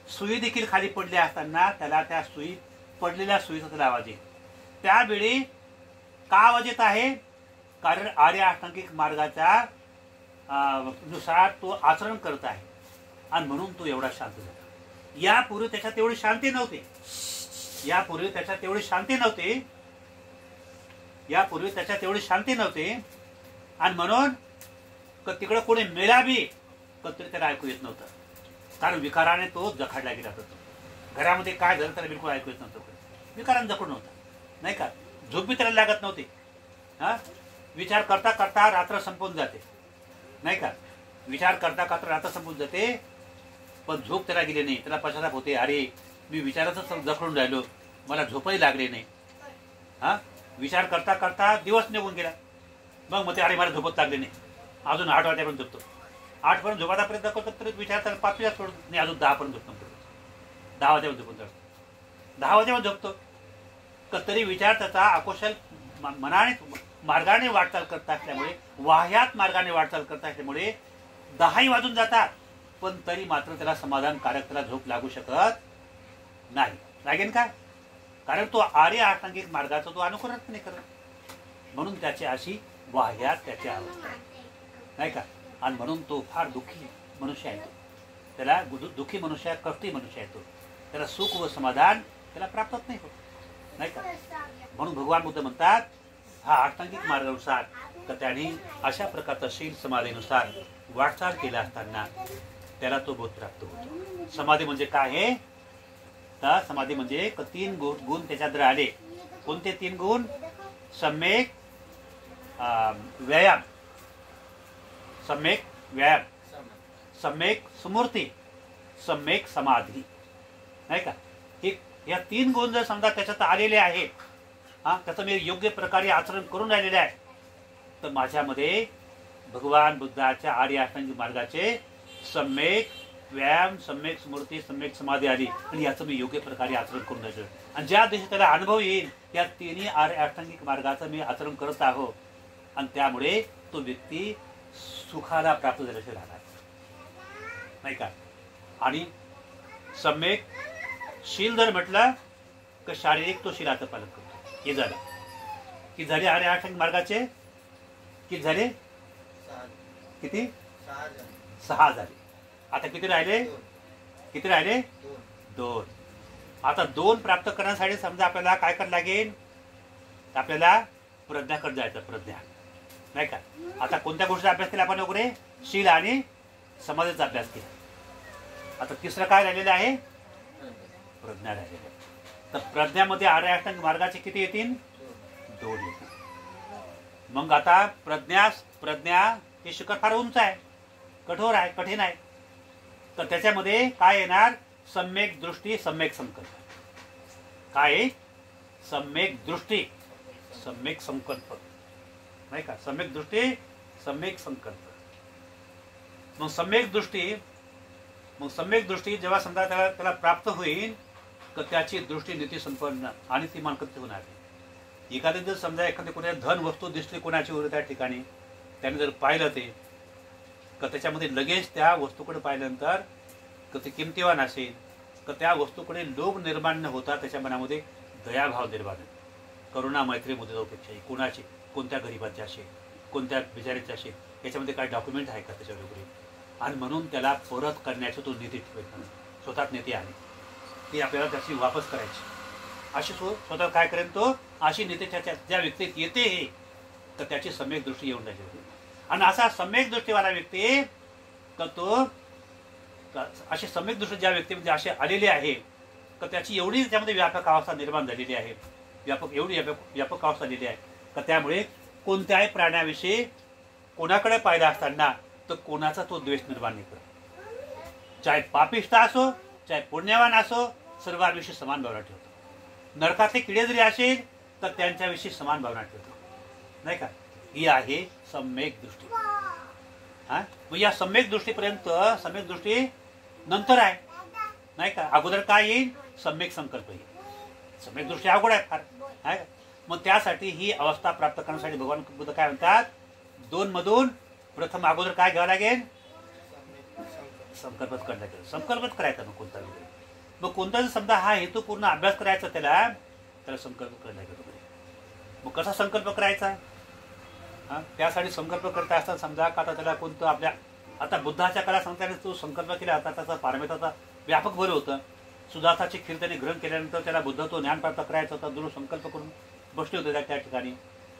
सुई देखील खाली पडली असताना त्याला त्या पडलेल्या सुईचा त्याला आवाज येईल. त्यावेळी का आवाज येत आहे? कारण आर्य अष्टांगिक मार्गाच्या नुसार तो आचरण करत आहे आणि म्हणून तो एवढा शांत झाला. यापूर्वी त्याच्यात एवढी शांती नव्हती, आणि म्हणून तिकडे कोणी मेला बी तरी त्याला ऐकू येत नव्हतं, कारण विकाराने तो जखाडला गेला होता. घरामध्ये काय झालं त्याला बिलकुल ऐकू येत नव्हतं, विकाराने जखड नव्हता, नाही का? झोप बी त्याला लागत नव्हती. विचार करता करता रात्र संपून जाते, नाही का? विचार करता करता रात्र संपून जाते, पण झोप त्याला गेली नाही. त्याला पश्चाताप होते, अरे मी विचारातच जखडून राहिलो, मला झोपही लागली नाही. हा, विचार करता करता दिवस निघून गेला. मग मग ते अरे मला झोपत लागले नाही, अजून 8 वाजेपर्यंत झोपतो. 8 पर्यंत झोपायचा प्रयत्न करतो तरी विचार 5 सोडून नाही, अजून 10 पर्यंत झोपतो. 10 वाजेपर्यंत झोपून जातो, 10 वाजेपर्यंत झोपतो. तरी विचार त्याचा अकुशल मनाने मार्गाने वाटचाल करत असल्यामुळे, वाह्यात मार्गाने वाटचाल करत असल्यामुळे 10ही वाजून जातात, पण तरी मात्र त्याला समाधानकारक त्याला झोप लागू शकत नाही. लागेल का? कारण तो आर्य अष्टांगिक मार्गाचा तो अनुकरण नाही करत, म्हणून त्याची अशी वाह्यात त्याची अवस्था नाही का. आणि म्हणून तो फार दुःखी मनुष्य आहे. त्याला दुःखी मनुष्य, कष्टी मनुष्य आहे. त्याला सुख व समाधान त्याला प्राप्त नाही होत नाही का. म्हणून भगवान बुद्ध म्हणतात हा अष्टांगिक मार्गानुसार तर त्यांनी अशा प्रकारचा शील समाधीनुसार वाटचाल केला असताना त्याला तो बोध प्राप्त होतो. समाधी म्हणजे काय आहे तर समाधी म्हणजे 3 गुण त्याच्यात आले. कोणते 3 गुण? सम्यक व्यायाम, सम्यक व्यायाम, सम्यक स्मृती, सम्यक समाधी नाही का. या 3 गुण जर समजा त्याच्यात आलेले आहेत, हा, त्याचं मी योग्य प्रकारे आचरण करून राहिलेले आहे, तर माझ्यामध्ये भगवान बुद्धाच्या आर्य अष्टांगिक मार्गाचे सम्यक व्यायाम, सम्यक स्मृती, सम्यक समाधी आली आणि याचं मी योग्य प्रकारे आचरण करून राहिलो. आणि ज्या दिवशी त्याला अनुभव येईल या 3 आर्य अष्टांगिक मार्गाचं मी आचरण करत आहो आणि त्यामुळे तो व्यक्ती सुखाला प्राप्त झाल्याशिवाय राहणार नाही का. आणि सम्यक शील जर म्हटलं तर शारीरिक तो शीलाचं पालन करतो. हे झालं की झाले आर्य अष्टांगिक मार्गाचे किती झाले? किती? 6 झाले. आता किती राहिले? किती राहिले? 2. आता 2 प्राप्त करण्यासाठी समजा आपल्याला काय करावं लागेल? आपल्याला प्रज्ञाकडे जायचं. प्रज्ञा नाही का. आता कोणत्या गोष्टीचा अभ्यास केला आपण वगैरे? शील आणि समाधीचा अभ्यास केला. आता 3रं काय राहिलेलं आहे? प्रज्ञा राहिलेलं. तर प्रज्ञामध्ये आर्य अष्टांगिक मार्गाचे किती येतील? 2 येतील. मग आता प्रज्ञा हे शिखर फार उंच आहे, कठोर आहे, कठीण आहे. तर त्याच्यामध्ये काय येणार? सम्यक दृष्टी, सम्यक संकल्प. काय? सम्यक दृष्टी, सम्यक संकल्प नाही का. सम्यक दृष्टी, सम्यक संकल्प. मग सम्यक दृष्टी जेव्हा समजा त्याला प्राप्त होईल तर त्याची दृष्टी नीती संपन्न आणि ती मानकती होणार. एखादे जर समजा एखादी कोणत्या धन वस्तू दिसली कोणाची वगैरे त्या ठिकाणी, त्याने जर पाहिलं ते तर त्याच्यामध्ये लगेच त्या वस्तूकडे पाहिल्यानंतर तर ते किमतीवान असेल तर त्या वस्तूकडे लोभ निर्माण न होता त्याच्या मनामध्ये दयाभाव निर्माण होतो. करुणा मैत्री मुद्देपेक्षाही कोणाची, कोणत्या गरीबाची असेल, कोणत्या बिचारीची असेल, याच्यामध्ये काय डॉक्युमेंट आहे का त्याच्या वगैरे. आणि म्हणून त्याला परत करण्याची तो नीती ठेवायचा. स्वतःच नीती आहे ती आपल्याला त्याची वापस करायची. अशी स्वतः काय करेन तो, अशी नीती ज्या व्यक्तीत येते तर त्याची सम्यक दृष्टी येऊन जायची. आणि असा सम्यक दृष्टीवाला व्यक्ती तर तो अशी सम्यक दृष्टी ज्या व्यक्तीमध्ये असे आलेली आहे तर त्याची एवढी त्यामध्ये व्यापक अवस्था निर्माण झालेली आहे, एवढी व्यापक अवस्था झालेली आहे तर त्यामुळे कोणत्याही प्राण्याविषयी कोणाकडे पाहिला असताना तर कोणाचा तो द्वेष निर्माण नाही करत. चाहे पापिष्ट असो, चाहे पुण्यवान असो, सर्वांविषयी समान भावना ठेवतो. नरकातले किडे जरी असेल तर त्यांच्याविषयी समान भावना ठेवतो नाही का. ही आहे सम्यक दृष्टी. हा, मग या सम्यक दृष्टीपर्यंत सम्यक दृष्टी नंतर आहे नाही का. अगोदर काय येईल? सम्यक संकल्प येईल. सम्यक दृष्टी अवघड आहे फार आहे. मग त्यासाठी ही अवस्था प्राप्त करण्यासाठी भगवान बुद्ध काय म्हणतात? 2 मधून प्रथम अगोदर काय घ्यावं लागेल? संकल्पच करायला लागेल. संकल्पच करायचा. मग कोणता जर समजा हा हेतूपूर्ण अभ्यास करायचा त्याला संकल्प करायला लागेल. मग कसा संकल्प करायचा? हा, त्यासाठी संकल्प करता असताना समजा का आता त्याला कोणतं आपल्या आता बुद्धाच्या काळात सांगताना तो संकल्प केला होता, त्याचा पारमिताचा व्यापक बरं होतं. सुदार्थाची खीर त्याने ग्रहण केल्यानंतर त्याला बुद्ध तो ज्ञान प्राप्त करायचा होता. दृढ संकल्प करून बसले होते त्या ठिकाणी.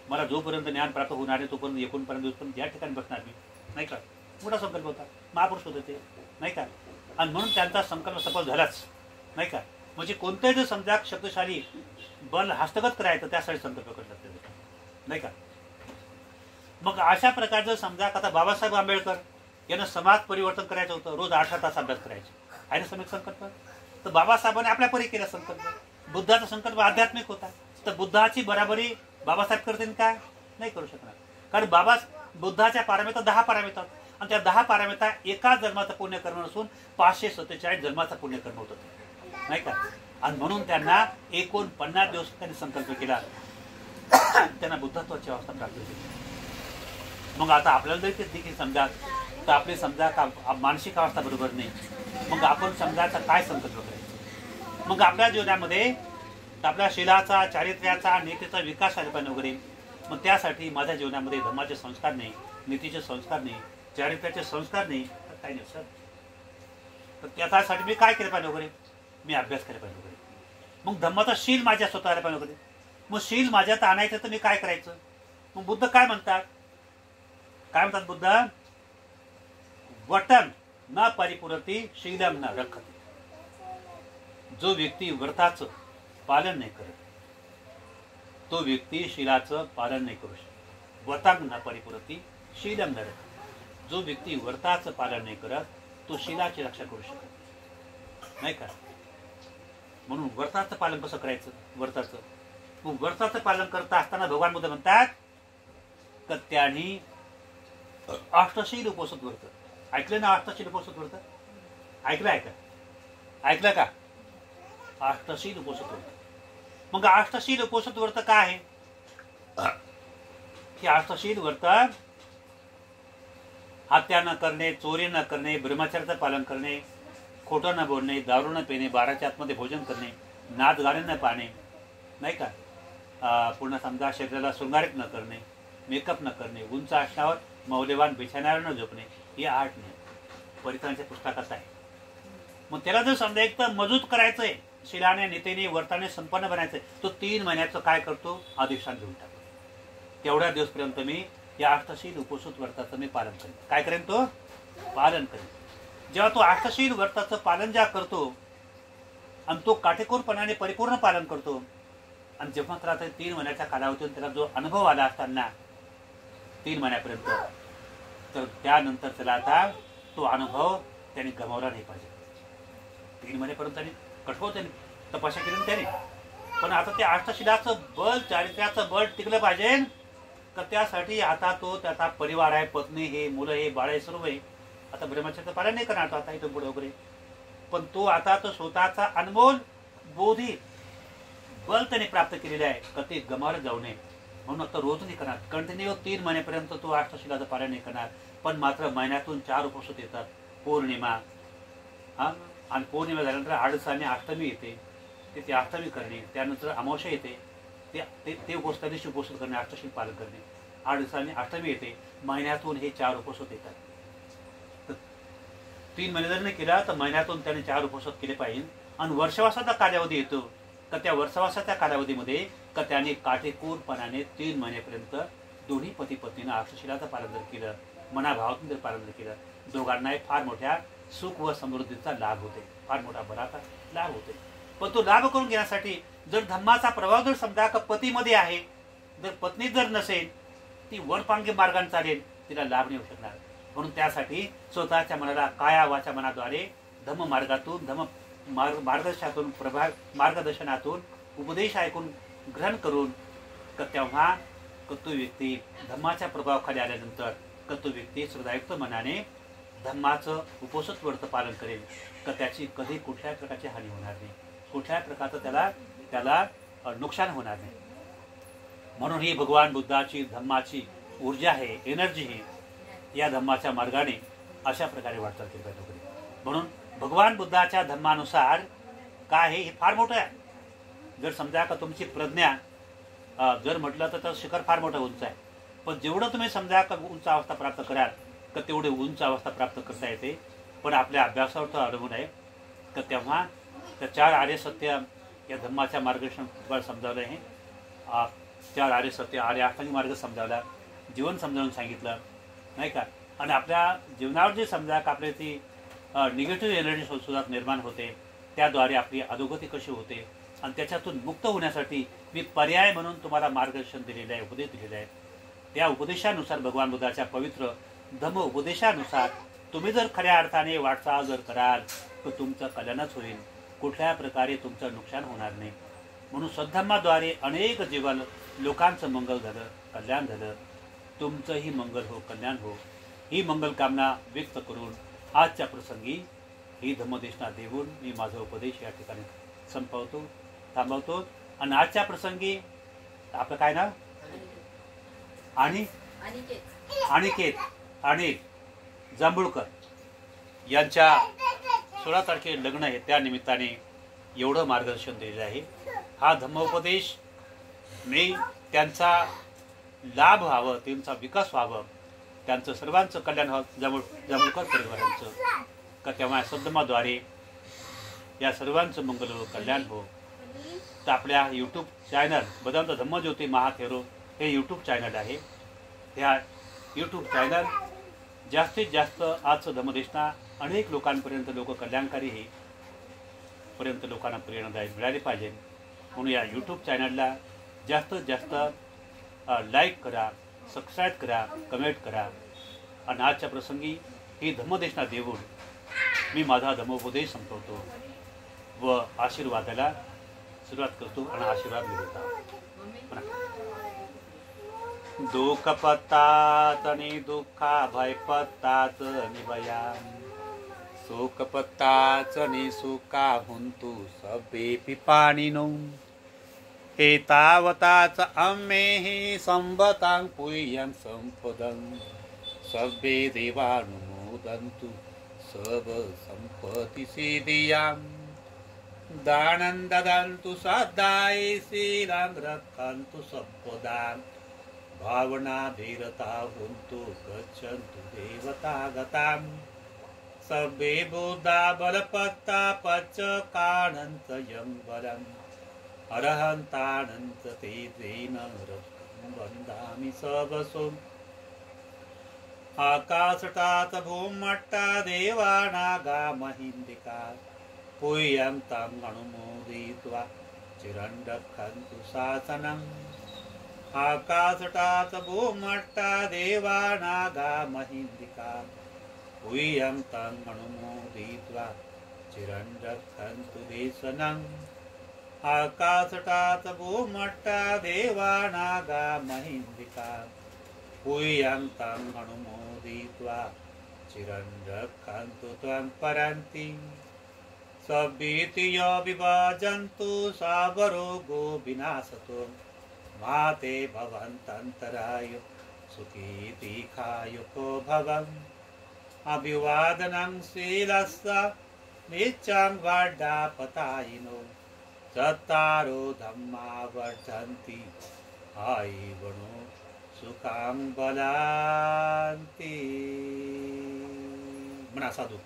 मला जोपर्यंत ज्ञान प्राप्त होणार आहे तोपर्यंत एकोणपर्यंत या ठिकाणी बसणार मी नाही का. मोठा संकल्प होता. महापुरुष होते ते नाही का. आणि म्हणून त्यांचा संकल्प सफल झालाच नाही का. म्हणजे कोणतंही जर समजा शक्तिशाली बल हस्तगत करायचं त्यासाठी संकल्प करतात नाही का. मग अशा प्रकारचं समजा आता बाबासाहेब आंबेडकर यांना समाज परिवर्तन करायचं होतं. रोज 8 तास अभ्यास करायचे आहे ना. सम्यक संकल्प तर बाबासाहेबांनी आपल्या परी केला संकल्प. बुद्धाचा संकल्प आध्यात्मिक होता, तर बुद्धाची बराबरी बाबासाहेब करतील काय? नाही करू शकणार. कारण बुद्धाच्या पारमिता 10 पारमिता आणि त्या 10 पारमिता एका जन्माचं पुण्यकर्म नसून 547 जन्माचं पुण्यकर्म होतं, नाही का? आणि म्हणून त्यांना 49 दिवस त्यांनी संकल्प केला, त्यांना बुद्धत्वाची अवस्था प्राप्त झाली. मग आता आपल्याला जरी देखील समजा तर आपली समजा का मानसिक अवस्था बरोबर नाही, मग आपण समजायचा काय संकल्प करायचा? मग आपल्या जीवनामध्ये आपल्या शीलाचा, चारित्र्याचा, नीतीचा विकास झाला पाहिजे वगैरे. मग त्यासाठी माझ्या जीवनामध्ये धर्माचे संस्कार नाही, नीतीचे संस्कार नाही, चारित्र्याचे संस्कार नाही, तर काही नाही सर. तर त्यासाठी मी काय केलं पाहिजे वगैरे? मी अभ्यास केला पाहिजे वगैरे. मग धर्माचा शील माझ्या स्वतःला पाहिजे वगैरे. मग शील माझ्यात आणायचं तर मी काय करायचं? मग बुद्ध काय म्हणतात? बुद्ध, वटन न परिपूरती शीलम न रखती. जो व्यक्ती व्रताचं पालन नाही करत तो व्यक्ती शीलाचं पालन नाही करू शकत. व्रतांग न परिपूरती शीलम न रखती. जो व्यक्ती व्रताचं पालन नाही करत तो शीलाची रक्षा करू शकत नाही का? म्हणून व्रताचं पालन कसं करायचं? व्रताचं पालन करत असताना भगवान बुद्ध म्हणतात तर त्यांनी अष्टशील उपोषित व्रत. ऐकलं ना अष्टशील उपोषित व्रत? ऐकलं का? अष्टशील उपोषित व्रत. मग अष्टशील उपोषित व्रत काय आहे? की अष्टशील व्रत हत्या न करणे, चोरी न करणे, ब्रह्मचर्याचं पालन करणे, खोटं न बोलणे, दारू न पिणे, 12च्या आतमध्ये भोजन करणे, नाच गाणे न पाहणे, नाही का? पूर्ण समजा शरीराला शृंगारित न करणे, मेकअप न करणे, उंच असण्यावर मौल्यवान बिछाण्यावर न झोपणे, हे 8 नियम परित्राणाच्या पुस्तकात आहे. मग त्याला जर समजा एक तर मजूत करायचंय, शिलाने, नीतीने, व्रताने संपन्न बनायचंय, तो 3 महिन्याचं काय करतो? अधिष्ठान घेऊन टाकतो. तेवढ्या दिवसपर्यंत मी या अष्टशील उपोषित व्रताचं मी पालन करेन. काय करेन? तो पालन करेन. जेव्हा तो अष्टशील व्रताचं पालन जेव्हा करतो आणि तो काटेकोरपणाने परिपूर्ण पालन करतो आणि जेव्हा त्याला 3 महिन्याच्या कालावधीतून त्याला जो अनुभव आला असताना 3 महिन्यापर्यंत, तर त्यानंतर त्याला आता तो अनुभव त्याने गमावला नाही पाहिजे. 3 महिन्यापर्यंत त्याने कठोर त्याने तपस्या केली त्याने, पण आता त्या अष्टशिलाचं बळ, चारित्र्याचं बळ टिकलं पाहिजे. तर त्यासाठी आता तो त्याचा परिवार आहे, पत्नी हे, मुलं हे, बाळ हे, सर्व आहे. आता ब्रह्मचर्याचं पालन नाही करणार तो आता इथून पुढे वगैरे, पण तो आता तो स्वतःचा अनमोल बोधी बल त्याने प्राप्त केलेले आहे का ते गमावलं जाऊ नये म्हणून आता रोज नाही करणार. कंटिन्यू 3 महिन्यापर्यंत तो अष्टशिलाचं पालन नाही करणार, पण मात्र महिन्यातून 4 उपोषित येतात. पौर्णिमा आणि पौर्णिमा झाल्यानंतर आडसाने अष्टमी येते, ते अष्टमी करणे, त्यानंतर अमावस्या येते, ते उपोष त्या दिवशी उपोषित करणे, अष्टशील पालन करणे, आडसाने अष्टमी येते, महिन्यातून हे 4 उपोषित येतात. 3 महिने जर नाही केला तर महिन्यातून त्याने 4 उपोषित केले पाहिजे. आणि वर्षवासाचा कालावधी येतो का त्या वर्षवासाच्या कालावधीमध्ये का त्याने काटेकोरपणाने 3 महिन्यापर्यंत दोन्ही पती पत्नीनं अष्टशिलाचं पालन जर केलं, मनाभावातून जर पालन जर केलं, दोघांनाही फार मोठ्या सुख व समृद्धीचा लाभ होते, फार मोठा बराचा लाभ होते. पण तो लाभ करून घेण्यासाठी जर धम्माचा प्रभाव जर समजा का पतीमध्ये आहे, जर पत्नी जर नसेल, ती वरपांगी मार्गाने चालेल, तिला लाभ नाही होऊ शकणार. म्हणून त्यासाठी स्वतःच्या मनाला काया वाचा मनाद्वारे धम्म मार्गातून, धम्म मार्गदर्शनातून, मार्गदर्शनातून उपदेश ऐकून ग्रहण करून तेव्हा तो व्यक्ती धम्माच्या प्रभावाखाली आल्यानंतर तो व्यक्ती श्रद्धायुक्त मनाने धम्माचं उपोषित व्रत पालन करेल तर त्याची कधी कुठल्याही प्रकारची हानी होणार नाही, कुठल्याही प्रकारचं त्याला नुकसान होणार नाही. म्हणून ही भगवान बुद्धाची धम्माची ऊर्जा आहे, एनर्जी ही या धम्माच्या मार्गाने अशा प्रकारे वाटचाल केली पाहिजे. म्हणून भगवान बुद्धाच्या धम्मानुसार काय हे फार मोठं आहे. जर समजा का तुमची प्रज्ञा जर म्हटलं तर शिखर फार मोठं उंच आहे, पण जेवढं तुम्ही समजा का उंच अवस्था प्राप्त कराल तर तेवढे उंच अवस्था प्राप्त करता येते. पण आपल्या अभ्यासावर तर अवलंबून आहे. तर तेव्हा त्या 4 आर्य सत्य या धम्माच्या मार्गदर्शन समजावलं आहे. 4 आर्य सत्य, आर्य अष्टांगी मार्ग समजावला, जीवन समजावून सांगितलं, नाही का? आणि आपल्या जीवनावर जे समजा का आपली ती निगेटिव्ह एनर्जी सुद्धा निर्माण होते, त्याद्वारे आपली अधोगती कशी होते आणि त्याच्यातून मुक्त होण्यासाठी मी पर्याय म्हणून तुम्हाला मार्गदर्शन दिलेलं आहे, उपदेश दिलेले आहे. त्या उपदेशानुसार भगवान बुद्धाच्या पवित्र धम्म उपदेशानुसार तुम्ही जर खऱ्या अर्थाने वाटचाल जर कराल तर तुमचं कल्याणच होईल. कुठल्या प्रकारे तुमचं नुकसान होणार नाही. म्हणून सद्धम्माद्वारे अनेक जीवन लोकांचं मंगल झालं, कल्याण झालं. तुमचंही मंगल हो, कल्याण हो, ही मंगल कामना व्यक्त करून आजच्या प्रसंगी ही धम्मदेशना देऊन मी माझा उपदेश या ठिकाणी थांबवतो. आणि आजच्या प्रसंगी आपलं काय नाव? अनिकेत आणि जांभूळकर यांच्या 16 तारखेला लग्न आहे. त्या निमित्ताने एवढं मार्गदर्शन दिलेलं आहे. हा धम्मोपदेश मी त्यांचा लाभ व्हावं, त्यांचा विकास व्हावं, त्यांचं सर्वांचं कल्याण व्हावं, जांभूळकर परिवारांचं का तेव्हा सद्धम्माद्वारे या सर्वांचं मंगल हो, कल्याण हो. तर आपल्या यूट्यूब चॅनल बदंत धम्मज्योती महाथेरो हे यूट्यूब चॅनल आहे. ह्या यूट्यूब चॅनल जास्तीत जास्त आजचं धम्मदेशना अनेक लोकांपर्यंत, लोक कल्याणकारी हे पर्यंत लोकांना प्रेरणादायी मिळाली पाहिजे. म्हणून या यूट्यूब चॅनलला जास्तीत जास्त लाईक करा, सबस्क्राईब करा, कमेंट करा. आणि आजच्या प्रसंगी ही धम्मदेशना देऊन मी माझा धम्मोपदेश संपवतो व आशीर्वादाला सुरुवात करतो आणि आशीर्वाद मिळवतो. दुःख पत्तात आणि दुःखा भय पत्तात निभया, सुख पत्ताच आणि सुखा हुंतु सबे पिपाणिनो, एतावताच अम्मेहि संवतां पुय्यं संपदं, सबे देवानुमोदन्तु सब संपत्ति सिद्धियां, दानं ददन्तु सदाय शीलं रक्षन्तु सर्वदा, भावना धीरता हुन्तु गच्छन्तु देवतागतां, सबे बुद्धा बलपत्ता पच्च काणन्त यं बलम्, अरहन्तानन्त ते तेन रक्षं वन्दामि सबसो, आकाशटात भूमट्टा देवानागा महिन्दिका, पुय्यं तं अनुमोदित्वा चिरं रक्षन्तु शासनम्, आकाशटात भूमट्टा देवानागा महिन्दिका, पुय्यं तं अनुमोदित्वा चिरं रक्षन्तु देशनम्, आकाशटात भूमट्टा देवानागा महिन्दिका, पुय्यं तं अनुमोदित्वा चिरं रक्षन्तु त्वं परन्ति, सभीतियो विभाजन्तु सावरोगो विनाशतो, माते भवन्तन्तराय सुखी दीर्घायुको भवम्, अभिवादनं शीलस्य नित्यं वर्धापतायिनो, चत्तारो धम्मा वर्धन्ति आयुवनो सुखां बलान्ति. म्हणा साधू.